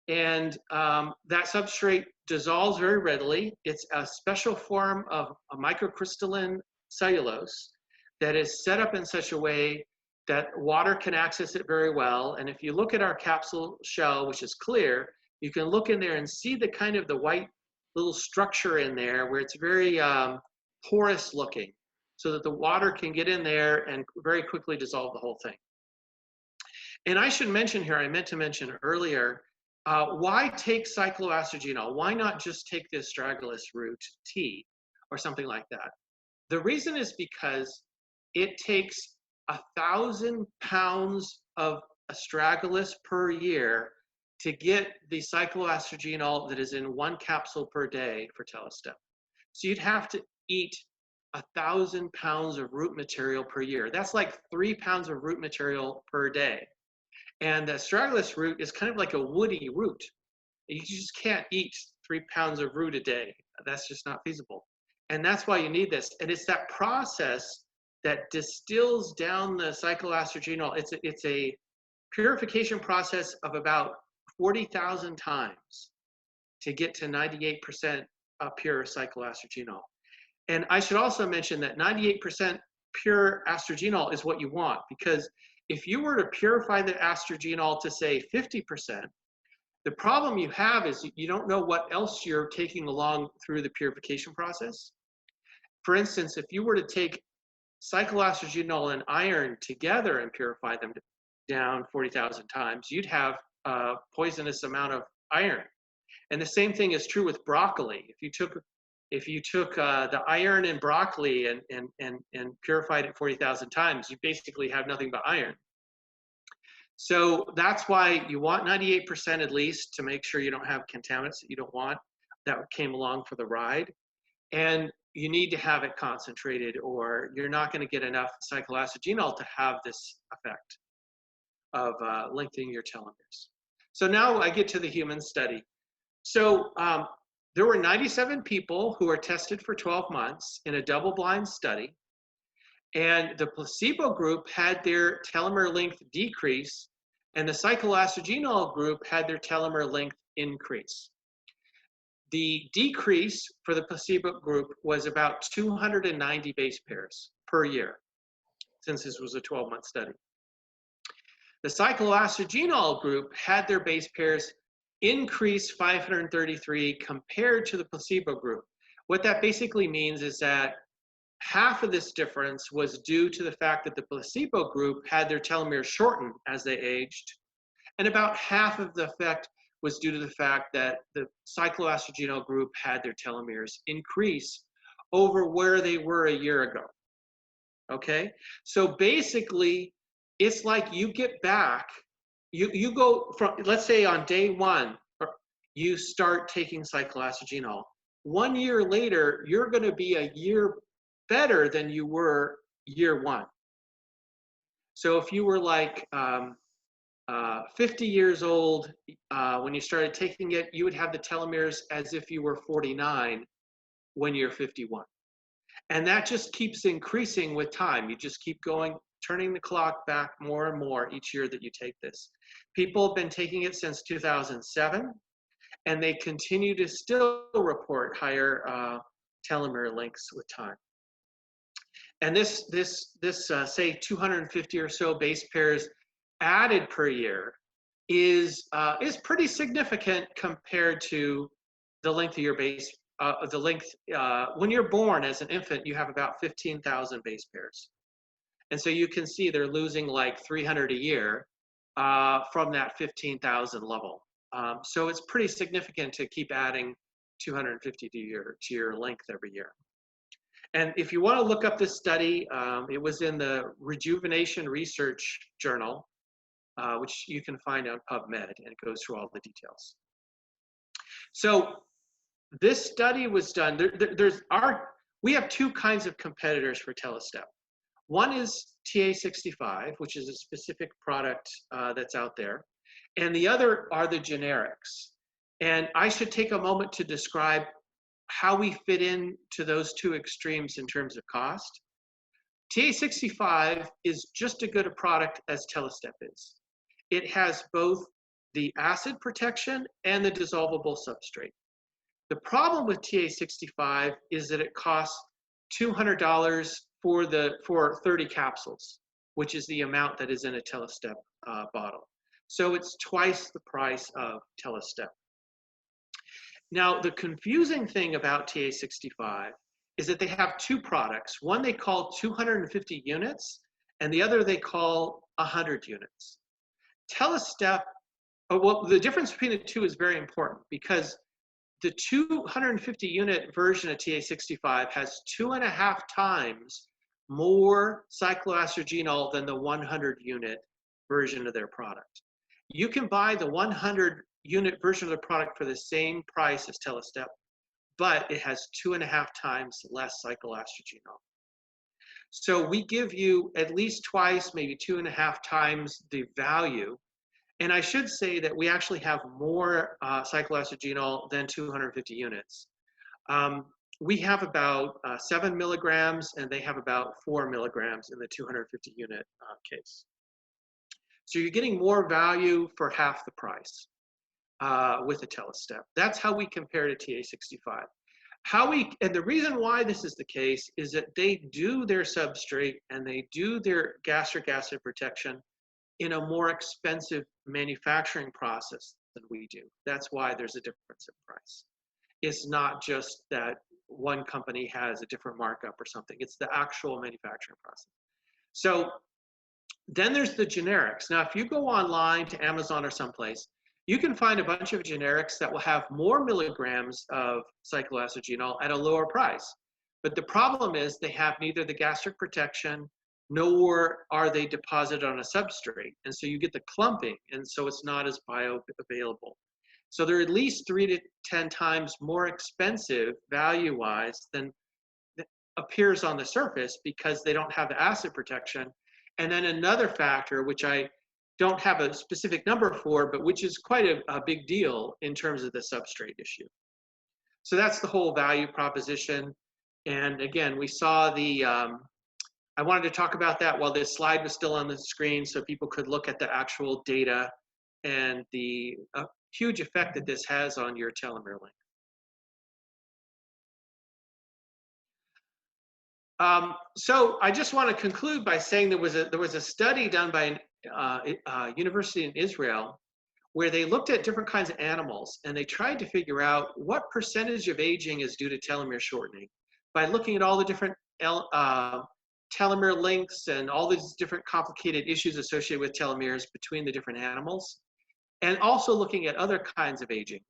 And that substrate dissolves very readily. It's a special form of a microcrystalline cellulose that is set up in such a way that water can access it very well. And if you look at our capsule shell, which is clear, you can look in there and see the kind of the white little structure in there where it's very porous looking, so that the water can get in there and very quickly dissolve the whole thing. And I should mention here, I meant to mention earlier, why take cycloastragenol? Why not just take the astragalus root tea or something like that? The reason is because it takes 1,000 pounds of astragalus per year to get the cycloastragenol that is in 1 capsule per day for Telestep. So you'd have to eat 1,000 pounds of root material per year. That's like 3 pounds of root material per day. And the astragalus root is kind of like a woody root. You just can't eat 3 pounds of root a day. That's just not feasible. And that's why you need this. And it's that process that distills down the cycloastragenol. It's a purification process of about 40,000 times to get to 98% pure cycloastragenol. And I should also mention that 98% pure astragenol is what you want, because if you were to purify the astragenol to say 50%, the problem you have is you don't know what else you're taking along through the purification process. For instance, if you were to take cycloastragenol and iron together and purify them down 40,000 times, you'd have a poisonous amount of iron. And the same thing is true with broccoli. If you took the iron in broccoli and purified it 40,000 times, you basically have nothing but iron. So that's why you want 98% at least, to make sure you don't have contaminants that you don't want that came along for the ride. And you need to have it concentrated, or you're not going to get enough cycloastragenol to have this effect of lengthening your telomeres. So now I get to the human study. So there were 97 people who were tested for 12 months in a double-blind study, and the placebo group had their telomere length decrease, and the cycloastragenol group had their telomere length increase. The decrease for the placebo group was about 290 base pairs per year, since this was a 12-month study. The cycloastragenol group had their base pairs increase 533 compared to the placebo group. What that basically means is that half of this difference was due to the fact that the placebo group had their telomeres shortened as they aged, and about half of the effect was due to the fact that the cycloastragenol group had their telomeres increase over where they were a year ago. Okay, so basically, it's like you get back, you go from, let's say on day 1, you start taking cycloastragenol. 1 year later, you're going to be a year better than you were year 1. So if you were like 50 years old when you started taking it, you would have the telomeres as if you were 49 when you're 51. And that just keeps increasing with time. You just keep going turning the clock back more and more each year that you take this. People have been taking it since 2007, and they continue to still report higher telomere lengths with time. And this say 250 or so base pairs added per year is pretty significant compared to the length of your base. When you're born as an infant, you have about 15,000 base pairs. And so you can see they're losing like 300 a year from that 15,000 level. So it's pretty significant to keep adding 250 to your length every year. And if you want to look up this study, it was in the Rejuvenation Research Journal, which you can find on PubMed, and it goes through all the details. So this study was done. We have two kinds of competitors for Telestep. One is TA65, which is a specific product that's out there, and the other are the generics. And I should take a moment to describe how we fit into those two extremes in terms of cost. TA65 is just as good a product as Telestep is. It has both the acid protection and the dissolvable substrate. The problem with TA65 is that it costs $200 for 30 capsules, which is the amount that is in a Telestep bottle. So it's twice the price of Telestep. Now, the confusing thing about TA65 is that they have two products. One they call 250 units, and the other they call 100 units. Telestep, well, the difference between the two is very important because the 250 unit version of TA65 has 2.5 times more cycloastragenol than the 100 unit version of their product. You can buy the 100 unit version of the product for the same price as Telestep, but it has 2.5 times less cycloastragenol. So we give you at least twice, maybe 2.5 times the value. And I should say that we actually have more cycloastragenol than 250 units. We have about 7 milligrams, and they have about 4 milligrams in the 250 unit case. So you're getting more value for half the price with a Telestep. That's how we compare to TA65. And the reason why this is the case is that they do their substrate and they do their gastric acid protection in a more expensive manufacturing process than we do. That's why there's a difference in price. It's not just that one company has a different markup or something. It's the actual manufacturing process. So then there's the generics. Now, if you go online to Amazon or someplace, you can find a bunch of generics that will have more milligrams of cycloastragenol at a lower price. But the problem is they have neither the gastric protection nor are they deposited on a substrate. And so you get the clumping, and so it's not as bioavailable. So they're at least 3 to 10 times more expensive value-wise than appears on the surface because they don't have the acid protection. And then another factor, which I don't have a specific number for, but which is quite a big deal in terms of the substrate issue. So that's the whole value proposition. And again, we saw the, I wanted to talk about that while this slide was still on the screen so people could look at the actual data and the huge effect that this has on your telomere length. So I just want to conclude by saying there was a study done by a university in Israel where they looked at different kinds of animals and they tried to figure out what percentage of aging is due to telomere shortening by looking at all the different telomere lengths and all these different complicated issues associated with telomeres between the different animals, and also looking at other kinds of aging.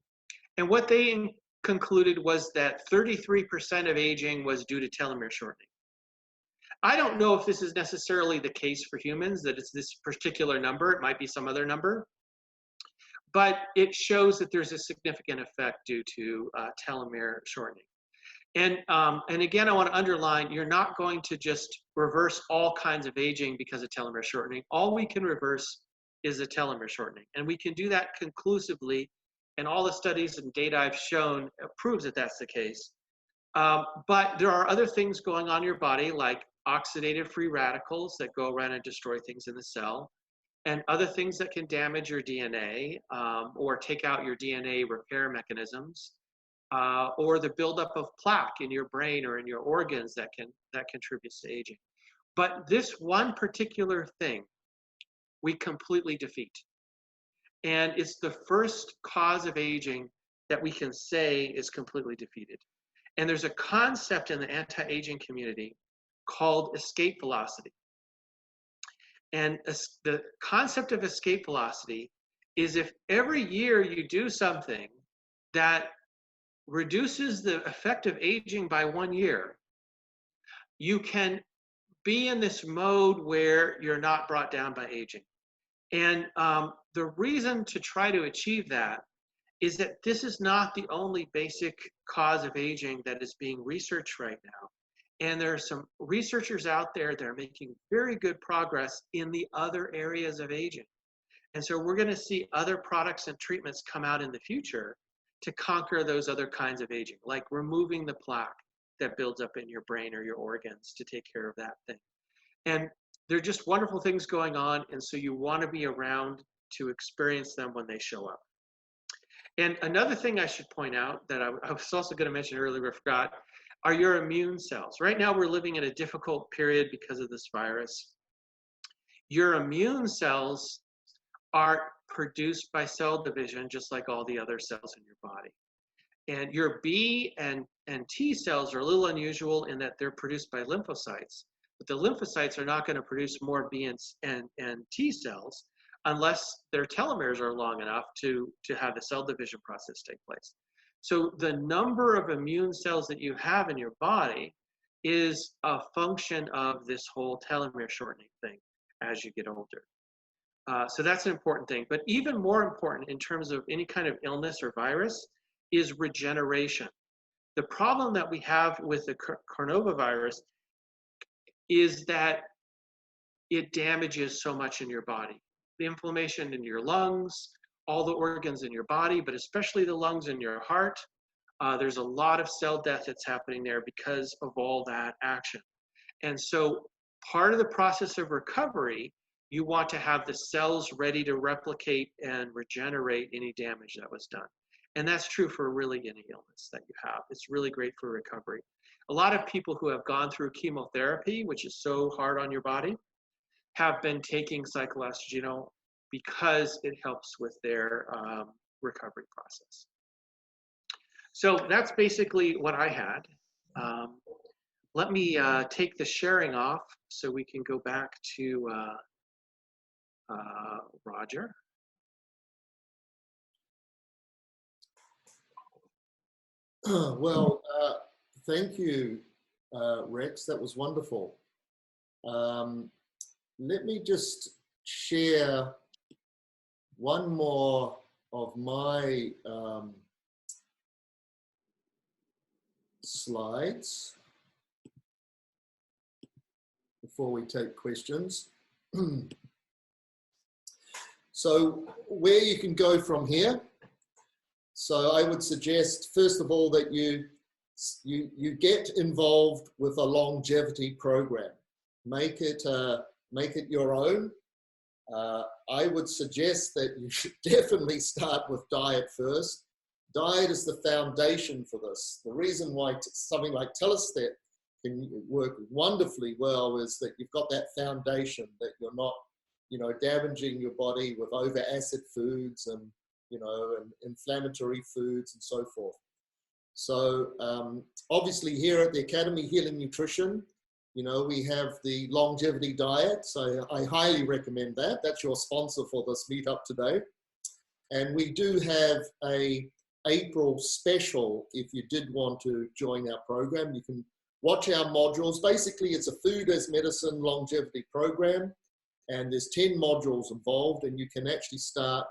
And what they concluded was that 33% of aging was due to telomere shortening. I don't know if this is necessarily the case for humans, that it's this particular number. It might be some other number. But it shows that there's a significant effect due to telomere shortening. And again, I want to underline, you're not going to just reverse all kinds of aging because of telomere shortening. All we can reverse is the telomere shortening. And we can do that conclusively. And all the studies and data I've shown proves that that's the case. But there are other things going on in your body, like oxidative free radicals that go around and destroy things in the cell, and other things that can damage your DNA or take out your DNA repair mechanisms, or the buildup of plaque in your brain or in your organs that contributes to aging. But this one particular thing we completely defeat. And it's the first cause of aging that we can say is completely defeated. And there's a concept in the anti-aging community called escape velocity. And the concept of escape velocity is if every year you do something that reduces the effect of aging by 1 year, you can be in this mode where you're not brought down by aging. And the reason to try to achieve that is that this is not the only basic cause of aging that is being researched right now. And there are some researchers out there that are making very good progress in the other areas of aging. And so we're going to see other products and treatments come out in the future to conquer those other kinds of aging, like removing the plaque that builds up in your brain or your organs to take care of that thing. And they're just wonderful things going on, and so you want to be around to experience them when they show up. And another thing I should point out that I was also going to mention earlier, I forgot, are your immune cells. Right now we're living in a difficult period because of this virus. Your immune cells are produced by cell division, just like all the other cells in your body. And your B and T cells are a little unusual in that they're produced by lymphocytes. But the lymphocytes are not going to produce more B and T cells unless their telomeres are long enough to have the cell division process take place. So the number of immune cells that you have in your body is a function of this whole telomere shortening thing as you get older. So that's an important thing. But even more important in terms of any kind of illness or virus is regeneration. The problem that we have with the coronavirus is that it damages so much in your body. The inflammation in your lungs, all the organs in your body, but especially the lungs and your heart. There's a lot of cell death that's happening there because of all that action. And so part of the process of recovery, you want to have the cells ready to replicate and regenerate any damage that was done. And that's true for really any illness that you have. It's really great for recovery. A lot of people who have gone through chemotherapy, which is so hard on your body, have been taking cycloastragenol because it helps with their recovery process. So that's basically what I had. Let me take the sharing off so we can go back to Roger. Well, thank you, Rex. That was wonderful. Let me just share one more of my slides before we take questions. So where you can go from here. So I would suggest, first of all, that you get involved with a longevity program. Make it your own. I would suggest that you should definitely start with diet first. Diet is the foundation for this. The reason why something like Telestat can work wonderfully well is that you've got that foundation, that you're not, damaging your body with over acid foods and, and inflammatory foods and so forth. So obviously here at the Academy Healing Nutrition, we have the longevity diet. So I highly recommend that. That's your sponsor for this meetup today. And we do have a April special. If you did want to join our program, you can watch our modules. Basically, it's a food as medicine longevity program. And there's 10 modules involved, and you can actually start,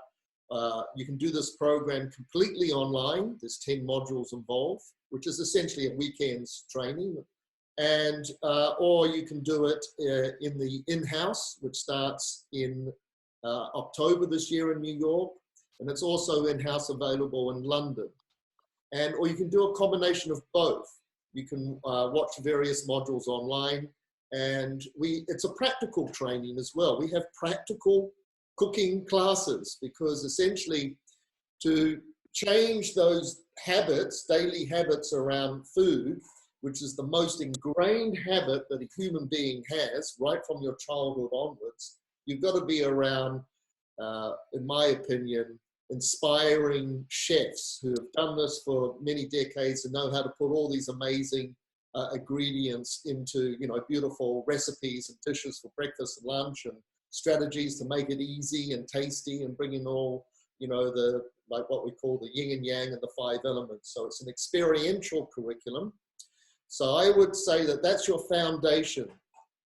you can do this program completely online. There's 10 modules involved, which is essentially a weekend's training. And, or you can do it in the in-house, which starts in October this year in New York. And it's also in-house available in London. And, or you can do a combination of both. You can watch various modules online, And it's a practical training as well. We have practical cooking classes, because essentially to change those habits, daily habits around food, which is the most ingrained habit that a human being has right from your childhood onwards, you've got to be around, in my opinion, inspiring chefs who have done this for many decades and know how to put all these amazing ingredients into, you know, beautiful recipes and dishes for breakfast and lunch, and strategies to make it easy and tasty, and bring in all, you know, like what we call the yin and yang and the 5 elements. So it's an experiential curriculum. So I would say that that's your foundation.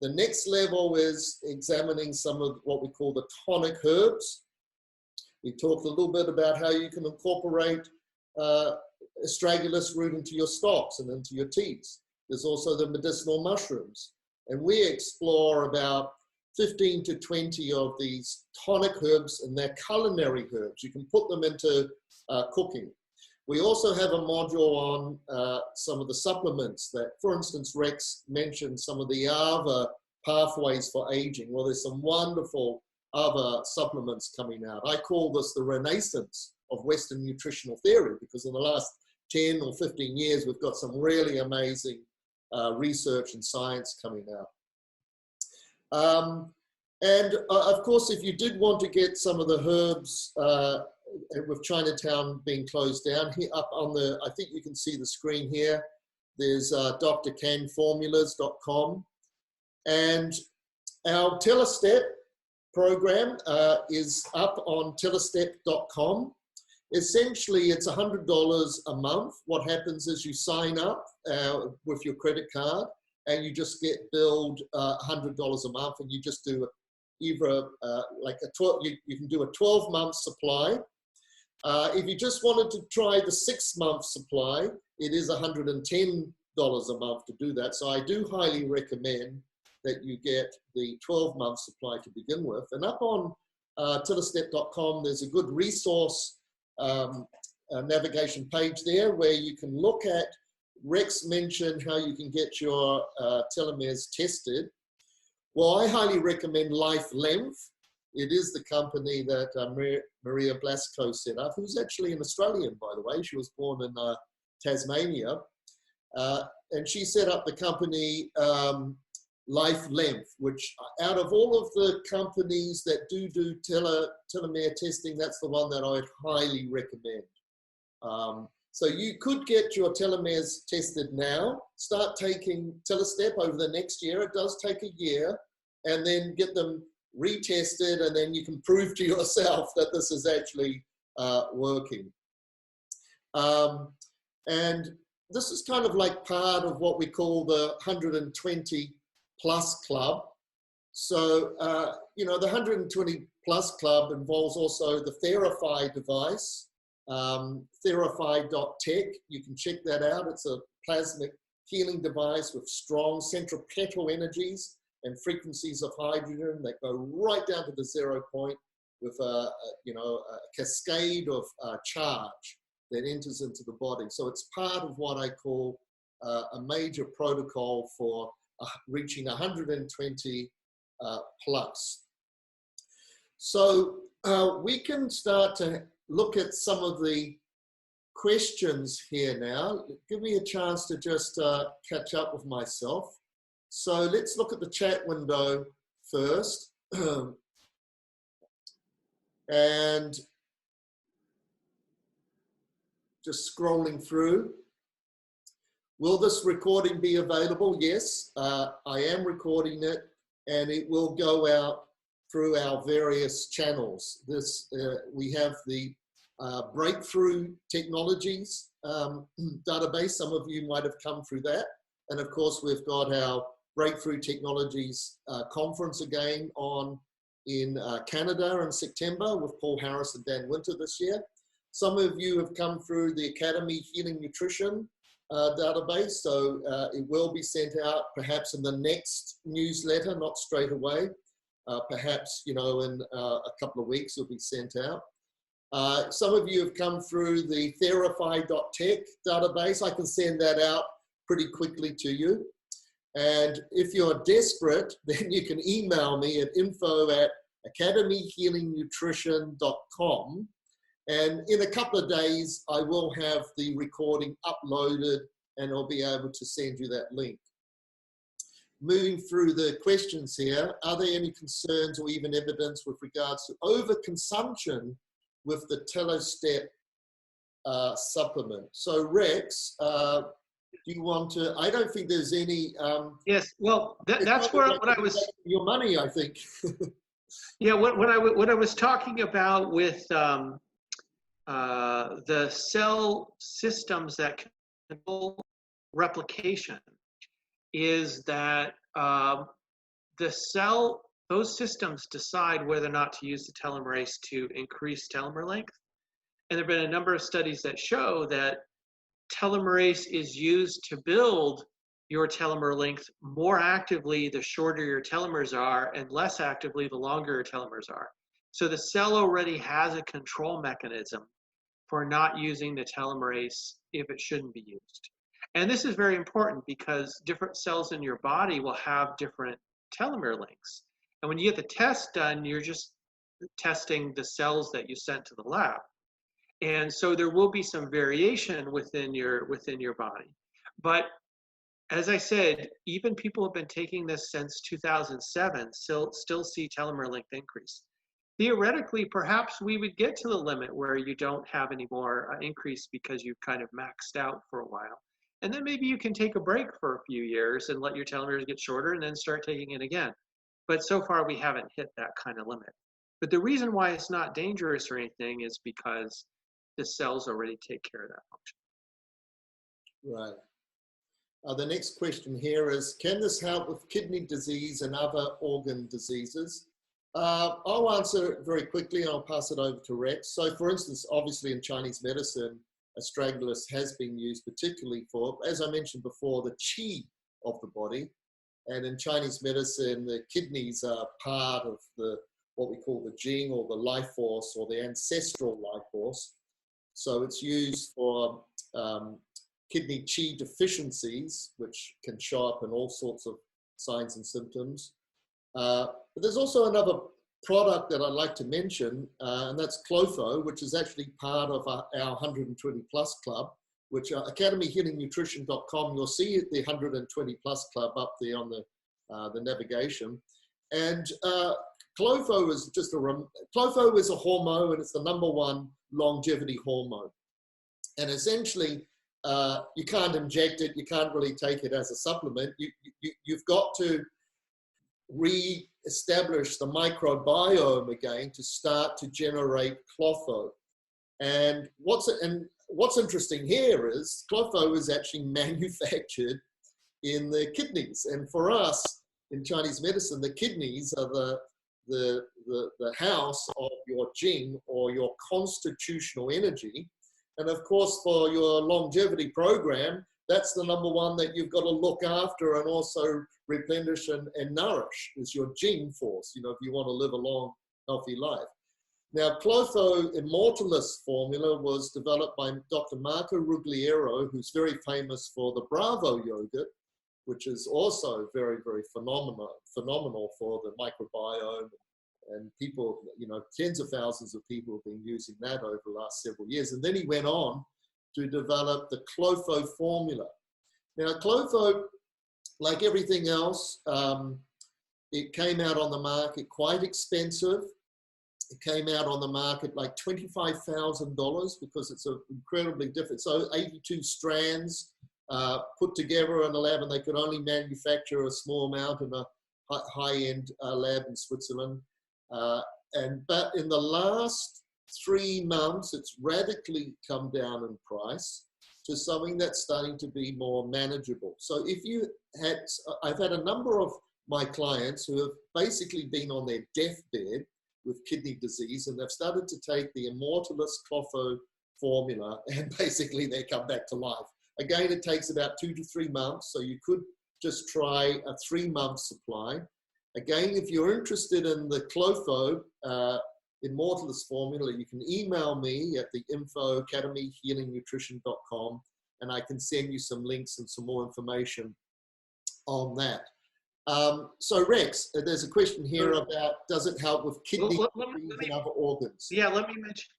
The next level is examining some of what we call the tonic herbs. We talked a little bit about how you can incorporate astragalus root into your stocks and into your teas. There's also the medicinal mushrooms. And we explore about 15 to 20 of these tonic herbs, and they're culinary herbs. You can put them into cooking. We also have a module on some of the supplements that, for instance, Rex mentioned some of the AVA pathways for aging. Well, there's some wonderful other supplements coming out. I call this the renaissance of Western nutritional theory, because in the last 10 or 15 years, we've got some really amazing research and science coming out. And of course, if you did want to get some of the herbs, with Chinatown being closed down, here up on the, I think you can see the screen here, there's drcanformulas.com. And our Telestep program is up on telestep.com. Essentially, it's $100 a month. What happens is you sign up with your credit card, and you just get billed $100 a month, and you just do either like a 12, you can do a 12-month supply. If you just wanted to try the 6-month supply, it is $110 a month to do that. So I do highly recommend that you get the 12-month supply to begin with. And up on telestep.com, there's a good resource navigation page there where you can look at, Rex mentioned how you can get your telomeres tested. Well, I highly recommend lengthen. It is the company that Maria Blasco set up, who's actually an Australian, by the way. She was born in Tasmania. And she set up the company lengthen, which out of all of the companies that do telomere testing, that's the one that I'd highly recommend. So you could get your telomeres tested now, start taking Telestep over the next year. It does take a year, and then get them retested, and then you can prove to yourself that this is actually working. And this is kind of like part of what we call the 120 plus club. So, you know, the 120 plus club involves also the Therify device, Therify.tech. You can check that out. It's a plasmic healing device with strong centripetal energies and frequencies of hydrogen that go right down to the 0 point with a cascade of charge that enters into the body. So it's part of what I call a major protocol for reaching 120 plus. So we can start to look at some of the questions here now. Give me a chance to just catch up with myself. So let's look at the chat window first. And just scrolling through. Will this recording be available? Yes, I am recording it, and it will go out through our various channels. We have the breakthru-technologies database. Some of you might have come through that. And of course, we've got our breakthru-technologies conference again in Canada in September with Paul Harris and Dan Winter this year. Some of you have come through the Academy Healing Nutrition database, so it will be sent out perhaps in the next newsletter, not straight away. Perhaps, you know, in a couple of weeks it'll be sent out. Some of you have come through the Therify.tech database. I can send that out pretty quickly to you. And if you're desperate, then you can email me at info@academyhealingnutrition.com. And in a couple of days, I will have the recording uploaded and I'll be able to send you that link. Moving through the questions here, are there any concerns or even evidence with regards to overconsumption with the Telostat supplement? So Rex, do you want to, I don't think there's any. Yes, well, that's where what I was. Your money, I think. Yeah, what I was talking about with the cell systems that control replication is that those systems decide whether or not to use the telomerase to increase telomere length. And there have been a number of studies that show that telomerase is used to build your telomere length more actively the shorter your telomeres are, and less actively the longer your telomeres are. So the cell already has a control mechanism for not using the telomerase if it shouldn't be used. And this is very important because different cells in your body will have different telomere lengths. And when you get the test done, you're just testing the cells that you sent to the lab. And so there will be some variation within your body. But as I said, even people who have been taking this since 2007 still see telomere length increase. Theoretically, perhaps we would get to the limit where you don't have any more increase because you've kind of maxed out for a while. And then maybe you can take a break for a few years and let your telomeres get shorter and then start taking it again. But so far, we haven't hit that kind of limit. But the reason why it's not dangerous or anything is because the cells already take care of that function. Right. The next question here is, can this help with kidney disease and other organ diseases? I'll answer it very quickly and I'll pass it over to Rex. So for instance, obviously in Chinese medicine, astragalus has been used particularly for, as I mentioned before, the qi of the body. And in Chinese medicine, the kidneys are part of what we call the jing, or the life force, or the ancestral life force. So it's used for kidney qi deficiencies, which can show up in all sorts of signs and symptoms. But there's also another product that I'd like to mention, and that's Clotho, which is actually part of our 120 Plus Club, which academyhealingnutrition.com, you'll see the 120 Plus Club up there on the navigation. And Clotho is Clotho is a hormone, and it's the #1 longevity hormone. And essentially, you can't inject it, you can't really take it as a supplement. You've got to re-establish the microbiome again to start to generate Clotho. And what's interesting here is Clotho is actually manufactured in the kidneys. And for us in Chinese medicine, the kidneys are the house of your jing, or your constitutional energy. And of course, for your longevity program, that's the #1 that you've got to look after and also replenish and nourish, is your jing force, if you want to live a long, healthy life. Now, Clotho Immortalis formula was developed by Dr. Marco Ruggiero, who's very famous for the Bravo yogurt, which is also very, very phenomenal for the microbiome. And people, tens of thousands of people have been using that over the last several years. And then he went on to develop the Clotho formula. Now, Clotho, like everything else, it came out on the market quite expensive. It came out on the market like $25,000 because it's incredibly different. So 82 strands put together in a lab, and they could only manufacture a small amount in a high-end lab in Switzerland. But in the last 3 months, it's radically come down in price to something that's starting to be more manageable. So I've had a number of my clients who have basically been on their deathbed with kidney disease, and they've started to take the Immortalis Clotho formula, and basically they come back to life. Again, it takes about 2 to 3 months, so you could just try a 3-month supply. Again, if you're interested in the Clotho Immortalis formula, you can email me at the info@academyhealingnutrition.com, and I can send you some links and some more information on that. So Rex, there's a question here about, does it help with kidney disease and other organs? Yeah, let me mention.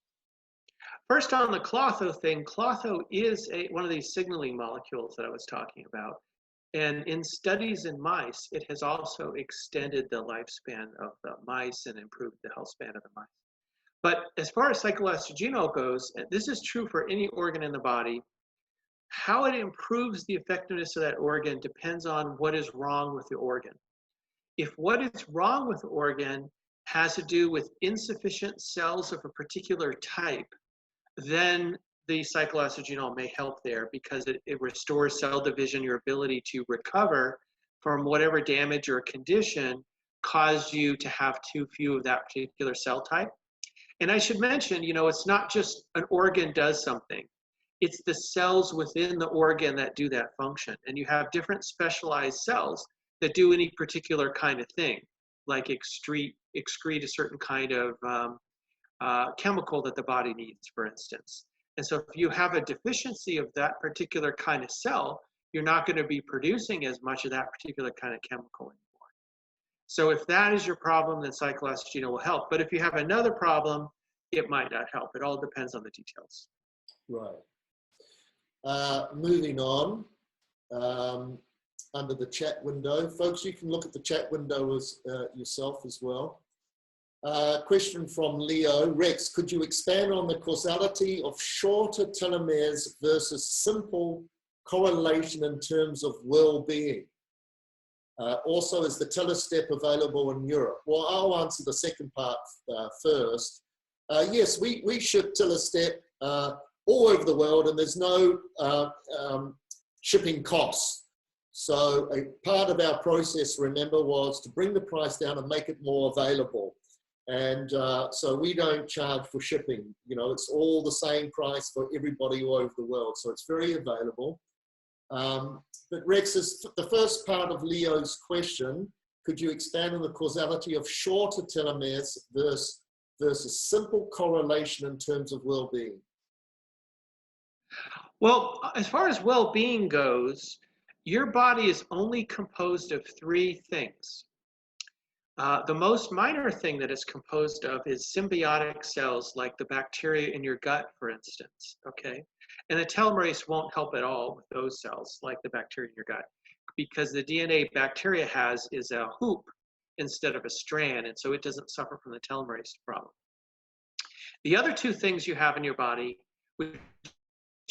First on the clotho thing, clotho is one of these signaling molecules that I was talking about. And in studies in mice, it has also extended the lifespan of the mice and improved the health span of the mice. But as far as cycloastragenol goes, and this is true for any organ in the body, how it improves the effectiveness of that organ depends on what is wrong with the organ. If what is wrong with the organ has to do with insufficient cells of a particular type, then the cycloastragenol may help there because it restores cell division, your ability to recover from whatever damage or condition caused you to have too few of that particular cell type. And I should mention, it's not just an organ does something. It's the cells within the organ that do that function. And you have different specialized cells that do any particular kind of thing, like excrete a certain kind of chemical that the body needs, for instance. And so if you have a deficiency of that particular kind of cell, you're not going to be producing as much of that particular kind of chemical anymore. So if that is your problem, then cycloastragenol will help. But if you have another problem, it might not help. It all depends on the details. Right. Moving on, under the chat window. Folks, you can look at the chat window yourself as well. Question from Leo. Rex, could you expand on the causality of shorter telomeres versus simple correlation in terms of well-being? Also, is the telestep available in Europe? Well, I'll answer the second part first. Yes, we ship telestep all over the world, and there's no shipping costs. So a part of our process, remember, was to bring the price down and make it more available. And so we don't charge for shipping. It's all the same price for everybody all over the world. So it's very available. But Rex, is the first part of Leo's question, could you expand on the causality of shorter telomeres versus simple correlation in terms of well-being? Well, as far as well-being goes, your body is only composed of three things. The most minor thing that it's composed of is symbiotic cells, like the bacteria in your gut, for instance, okay? And the telomerase won't help at all with those cells, like the bacteria in your gut, because the DNA bacteria has is a hoop instead of a strand, and so it doesn't suffer from the telomerase problem. The other two things you have in your body, which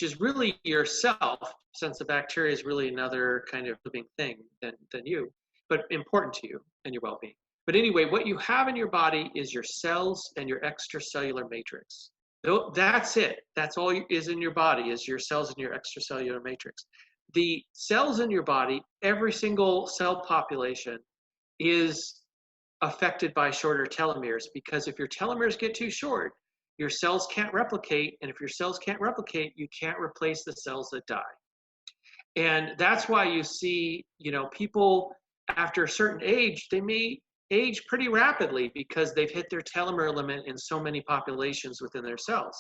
is really yourself, since the bacteria is really another kind of living thing than you, but important to you and your well-being. But anyway, what you have in your body is your cells and your extracellular matrix. That's it. That's all is in your body, is your cells and your extracellular matrix. The cells in your body, every single cell population is affected by shorter telomeres, because if your telomeres get too short, your cells can't replicate, and if your cells can't replicate, you can't replace the cells that die. And that's why you see, people after a certain age, they may age pretty rapidly because they've hit their telomere limit in so many populations within their cells.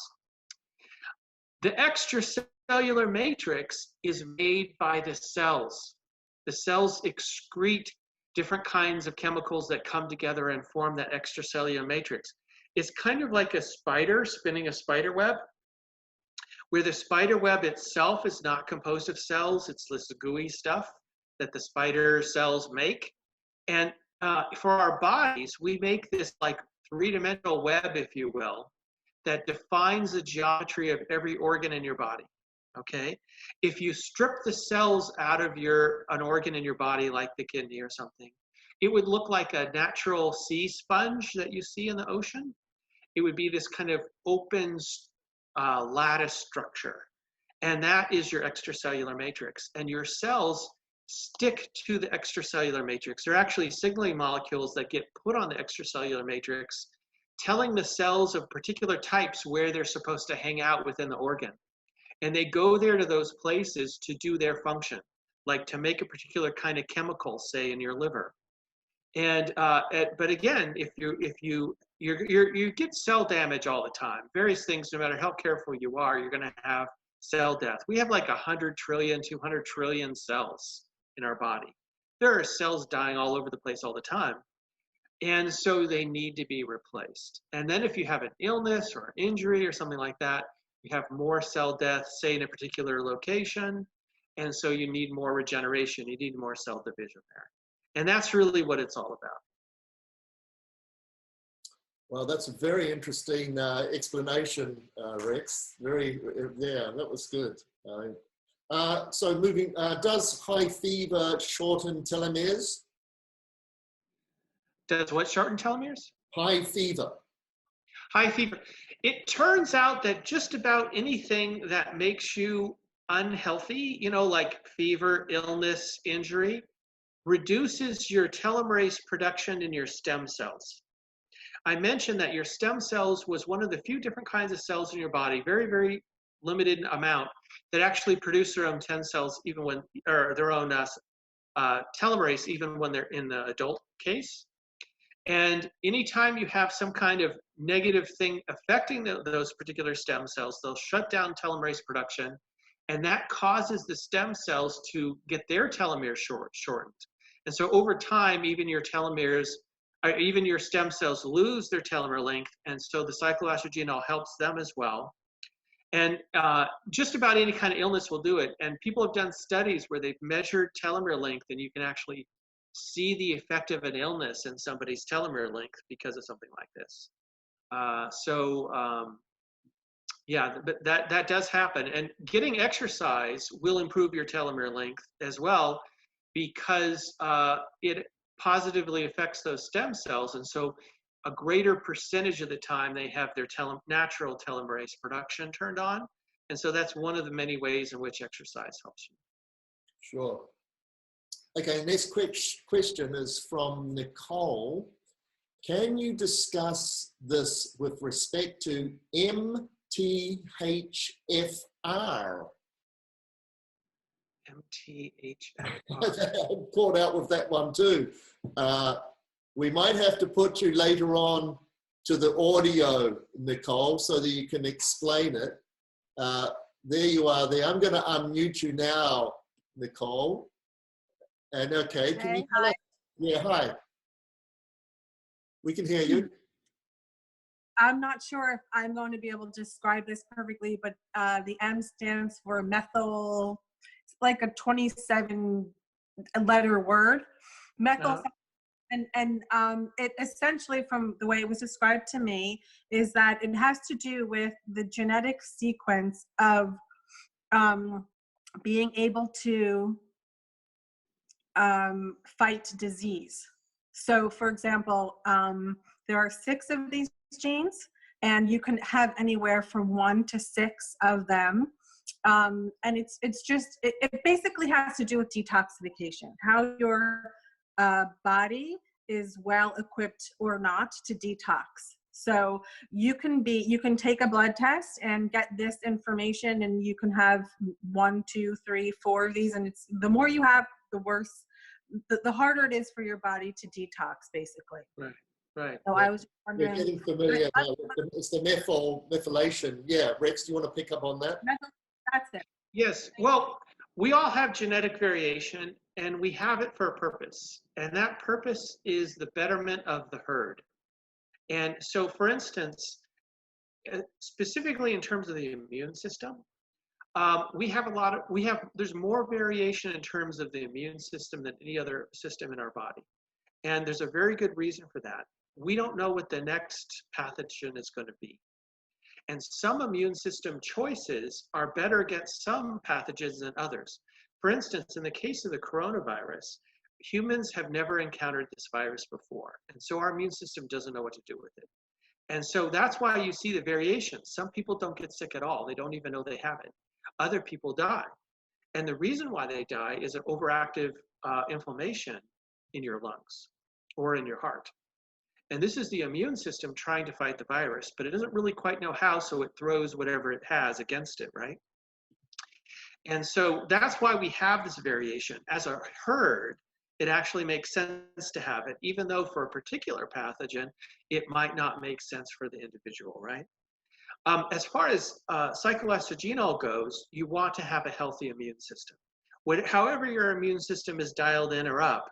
The extracellular matrix is made by the cells. The cells excrete different kinds of chemicals that come together and form that extracellular matrix. It's kind of like a spider spinning a spider web, where the spider web itself is not composed of cells. It's this gooey stuff that the spider cells make. And for our bodies, we make this like three-dimensional web, if you will, that defines the geometry of every organ in your body, okay? If you strip the cells out of an organ in your body, like the kidney or something, it would look like a natural sea sponge that you see in the ocean. It would be this kind of open lattice structure. And that is your extracellular matrix. And your cells stick to the extracellular matrix. They're actually signaling molecules that get put on the extracellular matrix, telling the cells of particular types where they're supposed to hang out within the organ. And they go there to those places to do their function, like to make a particular kind of chemical, say in your liver. And but again, if you get cell damage all the time, various things, no matter how careful you are, you're going to have cell death. We have like 100 trillion, 200 trillion cells in our body. there are cells dying all over the place all the time. And so they need to be replaced. And then if you have an illness or an injury or something like that, you have more cell death, say in a particular location. And so you need more regeneration. You need more cell division there. And that's really what it's all about. Well, that's a very interesting explanation, Rex. Yeah, that was good. So moving, does high fever shorten telomeres? Does what shorten telomeres? High fever. High fever. It turns out that just about anything that makes you unhealthy, you know, like fever, illness, injury, reduces your telomerase production in your stem cells. I mentioned that your stem cells was one of the few different kinds of cells in your body, very, very limited amount, that actually produce their own 10 cells, even when, or their own telomerase, even when they're in the adult case. And anytime you have some kind of negative thing affecting those particular stem cells, they'll shut down telomerase production, and that causes the stem cells to get their telomeres shortened. And so over time, even your telomeres, even your stem cells lose their telomere length, and so the cycloastragenol helps them as well. And just about any kind of illness will do it. And people have done studies where they've measured telomere length, and you can actually see the effect of an illness in somebody's telomere length because of something like this. Yeah, but that does happen. And getting exercise will improve your telomere length as well, because it positively affects those stem cells. And so a greater percentage of the time they have their natural telomerase production turned on. And so that's one of the many ways in which exercise helps you. Sure. Okay, next question is from Nicole. Can you discuss this with respect to MTHFR? MTHFR. I'm caught out with that one too. We might have to put you later on to the audio, Nicole, so that you can explain it. There you are there. I'm going to unmute you now, Nicole. And okay, can you tell us? Yeah, hi. We can hear you. I'm not sure if I'm going to be able to describe this perfectly, but the M stands for methyl. It's like a 27-letter word. Methyl. And it essentially, from the way it was described to me, is that it has to do with the genetic sequence of being able to fight disease. So, for example, there are 6 of these genes, and you can have anywhere from 1 to 6 of them. And it basically has to do with detoxification, how your body is well equipped or not to detox. So you can take a blood test and get this information, and you can have 1, 2, 3, 4 of these, and it's the more you have, the worse, the harder it is for your body to detox, basically. Right. So I was wondering. We're getting familiar now with it's the methylation. Yeah, Rex, do you want to pick up on that? That's it. Yes. Well, we all have genetic variation, and we have it for a purpose. And that purpose is the betterment of the herd. And so, for instance, specifically in terms of the immune system, there's more variation in terms of the immune system than any other system in our body. And there's a very good reason for that. We don't know what the next pathogen is going to be. And some immune system choices are better against some pathogens than others. For instance, in the case of the coronavirus, humans have never encountered this virus before. And so our immune system doesn't know what to do with it. And so that's why you see the variations. Some people don't get sick at all. They don't even know they have it. Other people die. And the reason why they die is an overactive inflammation in your lungs or in your heart. And this is the immune system trying to fight the virus, but it doesn't really quite know how, so it throws whatever it has against it, right? And so that's why we have this variation. As a herd, it actually makes sense to have it, even though for a particular pathogen, it might not make sense for the individual, right? As far as cycloastragenol goes, you want to have a healthy immune system. However your immune system is dialed in or up,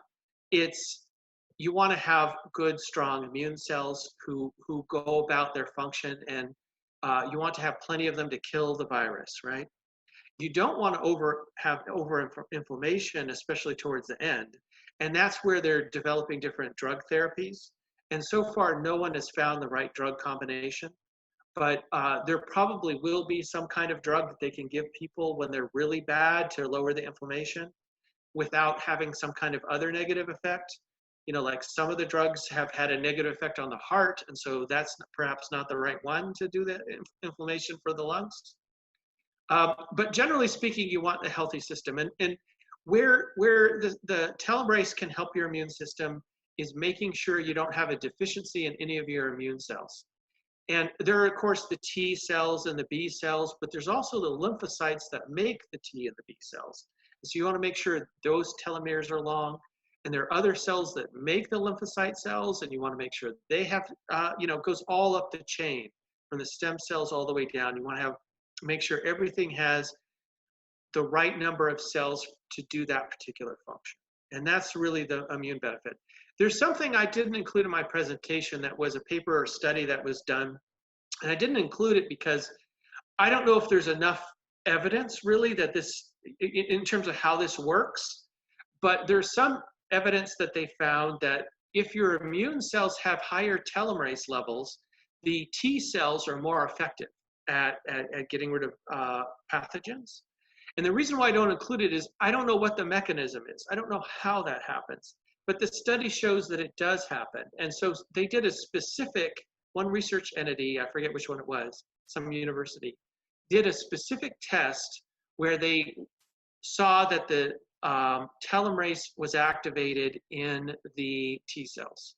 you want to have good, strong immune cells who go about their function, and you want to have plenty of them to kill the virus, right? You don't want to have inflammation, especially towards the end. And that's where they're developing different drug therapies. And so far, no one has found the right drug combination. But there probably will be some kind of drug that they can give people when they're really bad to lower the inflammation without having some kind of other negative effect. You know, like some of the drugs have had a negative effect on the heart, and so that's perhaps not the right one to do the inflammation for the lungs. But generally speaking, you want a healthy system. And where the telomerase can help your immune system is making sure you don't have a deficiency in any of your immune cells. And there are, of course, the T cells and the B cells, but there's also the lymphocytes that make the T and the B cells. So you want to make sure those telomeres are long. And there are other cells that make the lymphocyte cells, and you want to make sure they have, it goes all up the chain from the stem cells all the way down. You want to make sure everything has the right number of cells to do that particular function. And that's really the immune benefit. There's something I didn't include in my presentation that was a paper or study that was done. And I didn't include it because I don't know if there's enough evidence really that this, in terms of how this works, but there's some evidence that they found that if your immune cells have higher telomerase levels, the T cells are more effective at getting rid of pathogens. And the reason why I don't include it is I don't know what the mechanism is. I don't know how that happens. But the study shows that it does happen. And so they did a specific, one research entity, I forget which one it was, some university, did a specific test where they saw that the telomerase was activated in the T cells.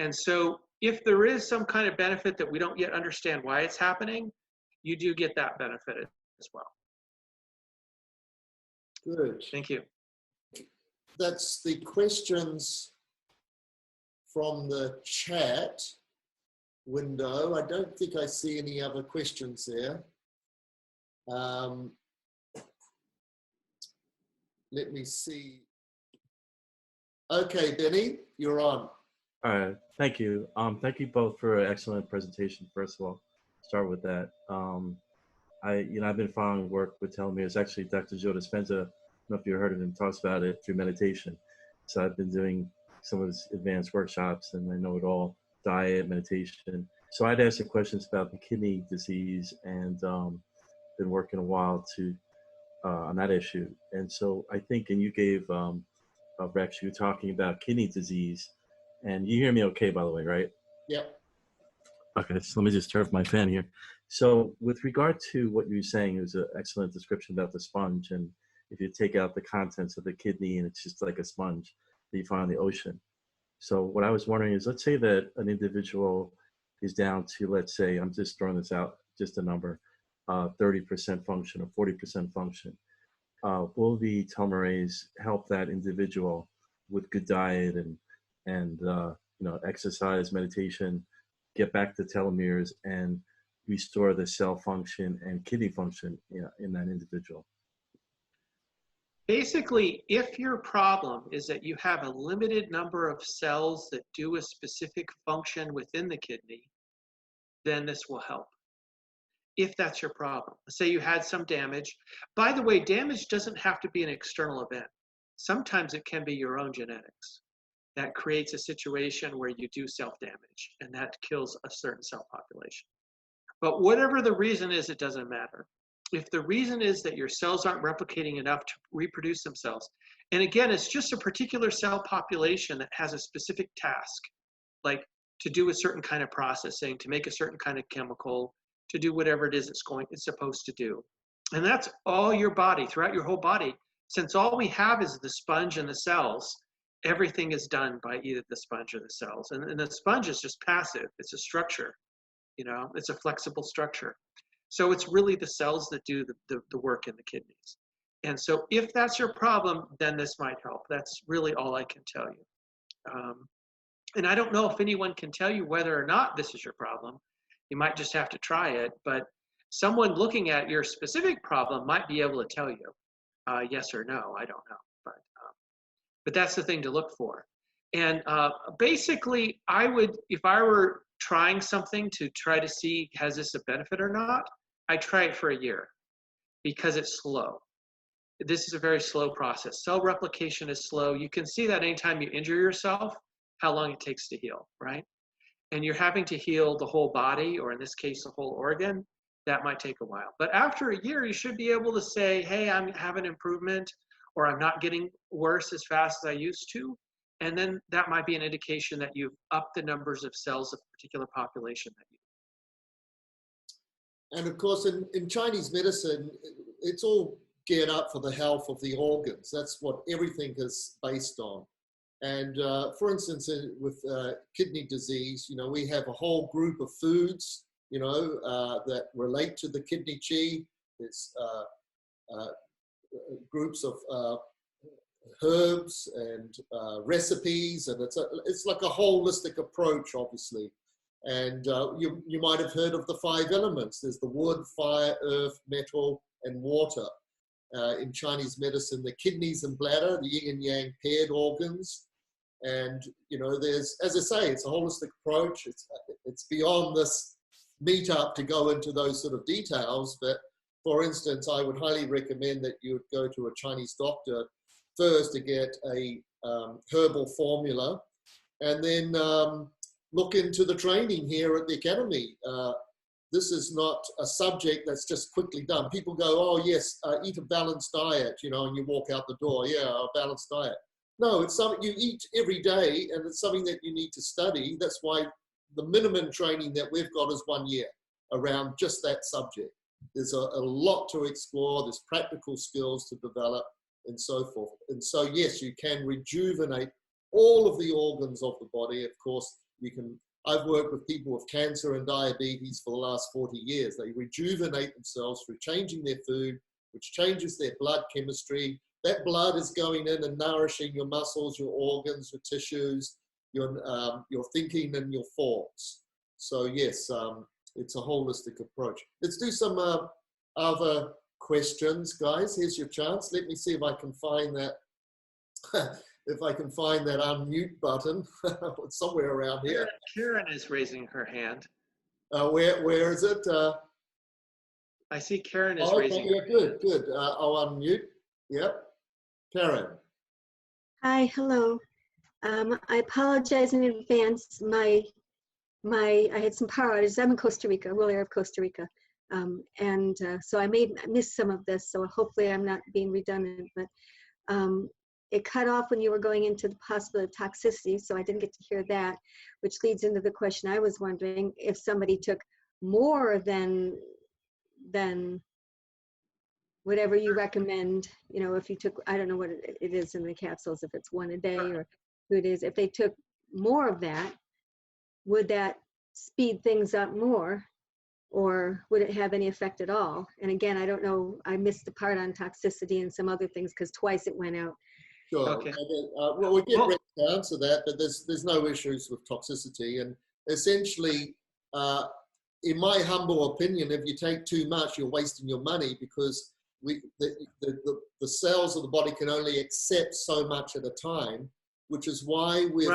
And so if there is some kind of benefit that we don't yet understand why it's happening, you do get that benefit as well. Good. Thank you. That's the questions from the chat window. I don't think I see any other questions there. Let me see. Okay, Benny, you're on. All right, thank you. Thank you both for an excellent presentation. First of all, start with that. I've been following work with telomeres. Actually, Dr. Joe Dispenza, I don't know if you heard of him, talks about it through meditation. So I've been doing some of his advanced workshops, and I know it all: diet, meditation. So I'd ask the questions about the kidney disease, and been working a while on that issue. And so I think, and you gave Rex, you were talking about kidney disease, and you hear me okay, by the way, right? Yep. Okay, so let me just turn off my fan here. So with regard to what you were saying, it was an excellent description about the sponge, and if you take out the contents of the kidney and it's just like a sponge that you find in the ocean. So what I was wondering is, let's say that an individual is down to, let's say, I'm just throwing this out, just a number, 30% function or 40% function. Will the telomerase help that individual with good diet and exercise, meditation, get back to telomeres and restore the cell function and kidney function in that individual? Basically, if your problem is that you have a limited number of cells that do a specific function within the kidney, then this will help. If that's your problem. Say you had some damage. By the way, damage doesn't have to be an external event. Sometimes it can be your own genetics that creates a situation where you do self-damage, and that kills a certain cell population. But whatever the reason is, it doesn't matter. If the reason is that your cells aren't replicating enough to reproduce themselves, and again, it's just a particular cell population that has a specific task, like to do a certain kind of processing, to make a certain kind of chemical, to do whatever it is it's supposed to do. And that's all your body, throughout your whole body. Since all we have is the sponge and the cells, everything is done by either the sponge or the cells. And the sponge is just passive. It's a structure, it's a flexible structure. So it's really the cells that do the work in the kidneys. And so if that's your problem, then this might help. That's really all I can tell you. And I don't know if anyone can tell you whether or not this is your problem. You might just have to try it, but someone looking at your specific problem might be able to tell you. yes or no. I don't know, but that's the thing to look for. And basically, I would, if I were trying something to try to see has this a benefit or not, I try it for a year because it's slow. This is a very slow process. Cell replication is slow. You can see that anytime you injure yourself, how long it takes to heal, right? And you're having to heal the whole body, or in this case, the whole organ. That might take a while. But after a year, you should be able to say, hey, I'm having improvement, or I'm not getting worse as fast as I used to. And then that might be an indication that you've upped the numbers of cells of a particular population that you. And of course, in Chinese medicine, it's all geared up for the health of the organs. That's what everything is based on. And for instance, with kidney disease, you know, we have a whole group of foods, you know, that relate to the kidney qi. There's groups of herbs and recipes, and it's like a holistic approach, obviously. And you might have heard of the 5 elements. There's the wood, fire, earth, metal, and water. In Chinese medicine, the kidneys and bladder, the yin and yang paired organs. And, you know, there's, as I say, it's a holistic approach. It's beyond this meetup to go into those sort of details. But for instance, I would highly recommend that you would go to a Chinese doctor first to get a herbal formula, and then look into the training here at the Academy. This is not a subject that's just quickly done. People go, oh yes, eat a balanced diet, you know, and you walk out the door, yeah, a balanced diet. No, it's something you eat every day, and it's something that you need to study. That's why the minimum training that we've got is 1 year around just that subject. There's a lot to explore, there's practical skills to develop, and so forth. And so yes, you can rejuvenate all of the organs of the body. Of course, you can. I've worked with people with cancer and diabetes for the last 40 years. They rejuvenate themselves through changing their food, which changes their blood chemistry. That blood is going in and nourishing your muscles, your organs, your tissues, your thinking and your thoughts. So yes, it's a holistic approach. Let's do some other questions, guys. Here's your chance. Let me see if I can find that. If I can find that unmute button somewhere around here. Karen is raising her hand. Where is it? I see Karen is okay, raising. Yeah, good. I'll unmute. Yep. Karen. Hi, hello. I apologize in advance. I had some power outages. I'm in Costa Rica, rural area of Costa Rica. So I may miss some of this, so hopefully I'm not being redundant, but it cut off when you were going into the possibility of toxicity, so I didn't get to hear that, which leads into the question I was wondering if somebody took more than whatever you recommend, you know, if you took, I don't know what it is in the capsules, if it's 1 a day or 2 days, if they took more of that, would that speed things up more, or would it have any effect at all? And again, I don't know, I missed the part on toxicity and some other things because twice it went out. Sure. Okay. Well, we'll get ready to answer that, but there's no issues with toxicity. And essentially, in my humble opinion, if you take too much, you're wasting your money, because the cells of the body can only accept so much at a time, which is why we've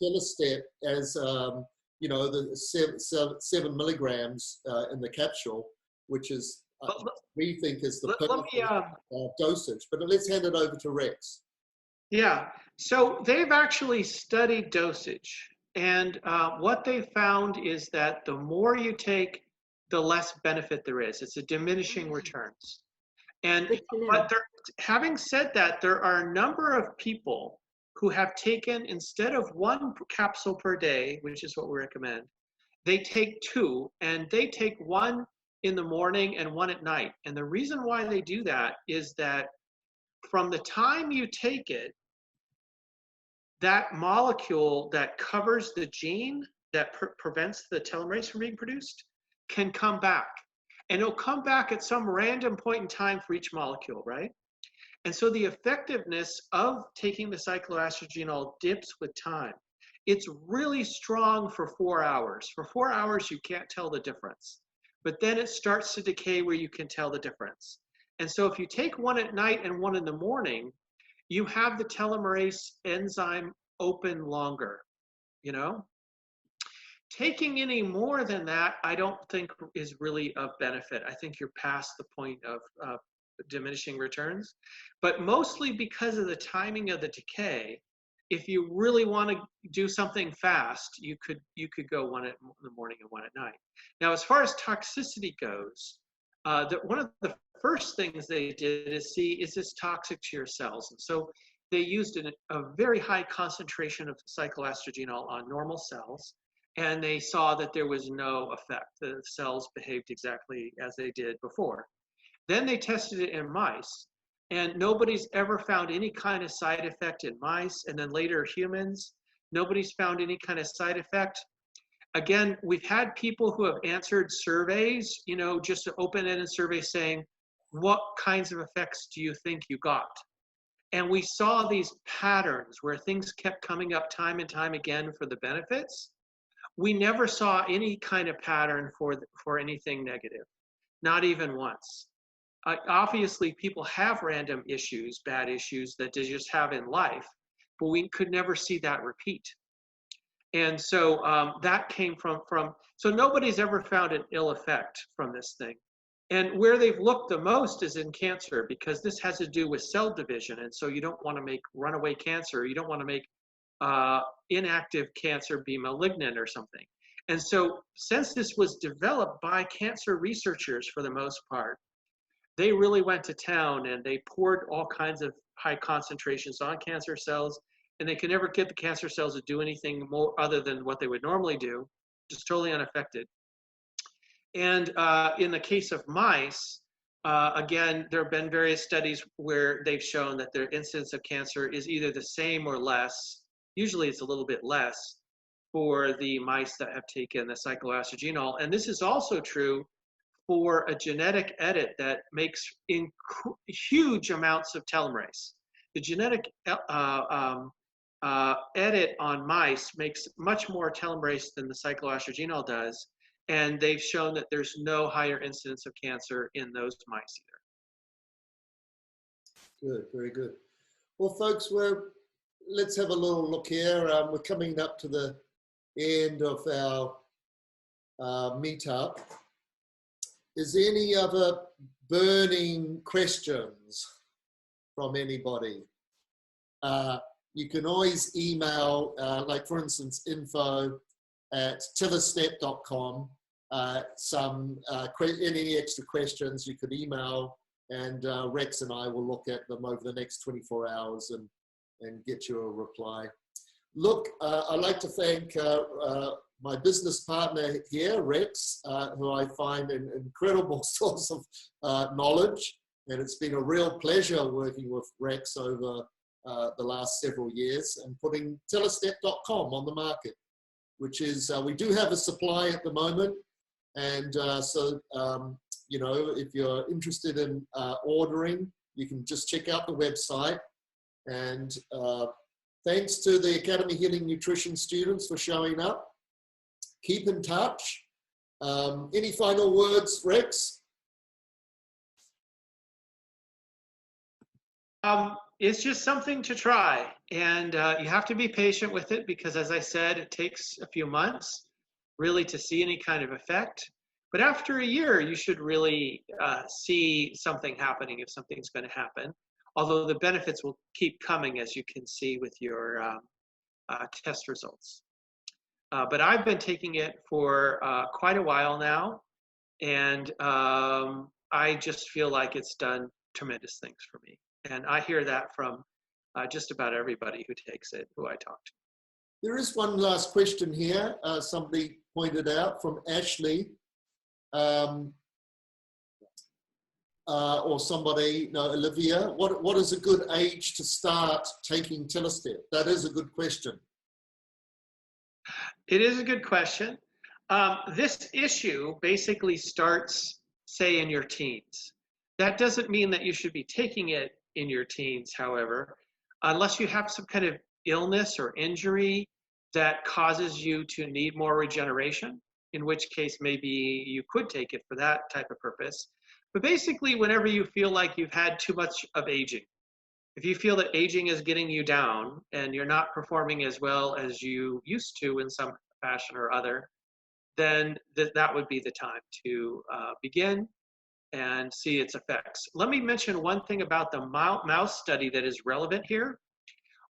Telostep as you know, the 7 milligrams in the capsule, which is we think is the perfect dosage. But let's hand it over to Rex. Yeah, so they've actually studied dosage, and what they found is that the more you take, the less benefit there is. It's a diminishing returns. And but having said that, there are a number of people who have taken, instead of 1 capsule per day, which is what we recommend, they take 2, and they take 1 in the morning and 1 at night. And the reason why they do that is that from the time you take it, that molecule that covers the gene that prevents the telomerase from being produced can come back. And it'll come back at some random point in time for each molecule, right? And so the effectiveness of taking the cycloastragenol dips with time. It's really strong for 4 hours. For 4 hours, you can't tell the difference. But then it starts to decay where you can tell the difference. And so if you take one at night and one in the morning, you have the telomerase enzyme open longer, you know? Taking any more than that, I don't think is really of benefit. I think you're past the point of diminishing returns, but mostly because of the timing of the decay. If you really want to do something fast, you could go one in the morning and one at night. Now, as far as toxicity goes, one of the first things they did is see, is this toxic to your cells? And so they used a very high concentration of cycloastragenol on normal cells, and they saw that there was no effect. The cells behaved exactly as they did before. Then they tested it in mice, and nobody's ever found any kind of side effect in mice, and then later humans, nobody's found any kind of side effect. Again, we've had people who have answered surveys, you know, just an open-ended survey saying, what kinds of effects do you think you got? And we saw these patterns where things kept coming up time and time again for the benefits. We never saw any kind of pattern for anything negative, not even once. Obviously, people have random issues, bad issues that they just have in life, but we could never see that repeat. And so that came from, so nobody's ever found an ill effect from this thing. And where they've looked the most is in cancer, because this has to do with cell division. And so you don't want to make runaway cancer. You don't want to make inactive cancer be malignant or something. And so since this was developed by cancer researchers for the most part, they really went to town and they poured all kinds of high concentrations on cancer cells, and they could never get the cancer cells to do anything more other than what they would normally do, just totally unaffected. And in the case of mice, again, there have been various studies where they've shown that their incidence of cancer is either the same or less. Usually it's a little bit less for the mice that have taken the cycloastragenol. And this is also true for a genetic edit that makes huge amounts of telomerase. The genetic edit on mice makes much more telomerase than the cycloastragenol does, and they've shown that there's no higher incidence of cancer in those mice either. Good, very good. Well, folks, let's have a little look here. We're coming up to the end of our meetup. Is there any other burning questions from anybody? You can always email, like for instance, info@tillerstep.com. Any extra questions you could email, and Rex and I will look at them over the next 24 hours and get you a reply. Look, I'd like to thank my business partner here, Rex, who I find an incredible source of knowledge. And it's been a real pleasure working with Rex over the last several years and putting Tellerstep.com on the market, which is, we do have a supply at the moment. And you know, if you're interested in ordering, you can just check out the website. And thanks to the Academy Healing Nutrition students for showing up. Keep in touch. Any final words, Rex? It's just something to try, and you have to be patient with it, because as I said, it takes a few months really to see any kind of effect. But after a year, you should really see something happening, if something's going to happen. Although the benefits will keep coming, as you can see with your test results. But I've been taking it for quite a while now, and I just feel like it's done tremendous things for me. And I hear that from just about everybody who takes it, who I talk to. There is one last question here. Somebody pointed out from Ashley, or somebody, no, Olivia, what is a good age to start taking Tellerstep? That is a good question. It is a good question. This issue basically starts, say, in your teens. That doesn't mean that you should be taking it in your teens, however, unless you have some kind of illness or injury that causes you to need more regeneration, in which case maybe you could take it for that type of purpose. But basically, whenever you feel like you've had too much of aging, if you feel that aging is getting you down and you're not performing as well as you used to in some fashion or other, then that would be the time to begin and see its effects. Let me mention one thing about the mouse study that is relevant here.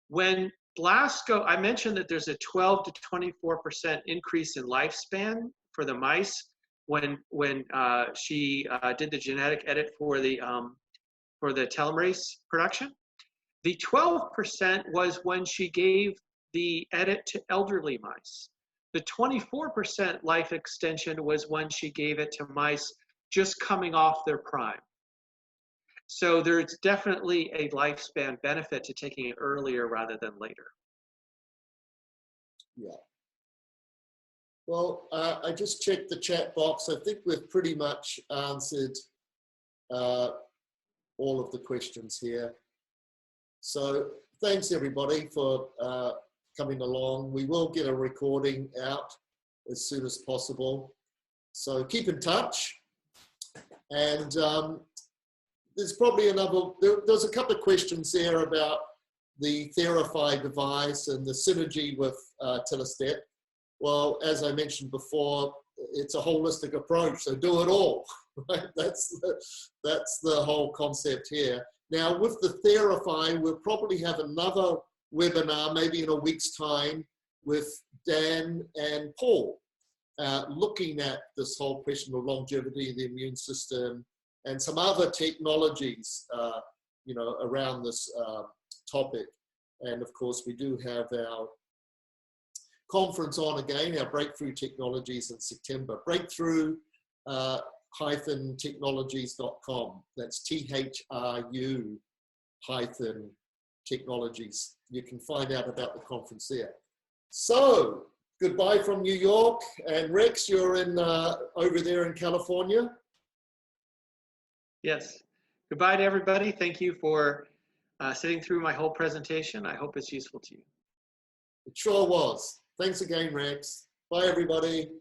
When Blasco, I mentioned that there's a 12 to 24% increase in lifespan for the mice when she did the genetic edit for the telomerase production. The 12% was when she gave the edit to elderly mice. The 24% life extension was when she gave it to mice just coming off their prime. So there's definitely a lifespan benefit to taking it earlier rather than later. Yeah. Well, I just checked the chat box. I think we've pretty much answered all of the questions here. So thanks everybody for coming along. We will get a recording out as soon as possible. So keep in touch. And there's probably there's a couple of questions there about the Therify device and the synergy with Telestat. Well, as I mentioned before, it's a holistic approach, so do it all, right? That's the whole concept here. Now, with the Therify, we'll probably have another webinar, maybe in a week's time, with Dan and Paul, looking at this whole question of longevity of the immune system and some other technologies, you know, around this topic. And of course, we do have our conference on again, our breakthru-technologies in September. breakthru-technologies.com. That's THRU-technologies. You can find out about the conference there. So, goodbye from New York. And Rex, you're in over there in California. Yes. Goodbye to everybody. Thank you for sitting through my whole presentation. I hope it's useful to you. It sure was. Thanks again, Rex. Bye, everybody.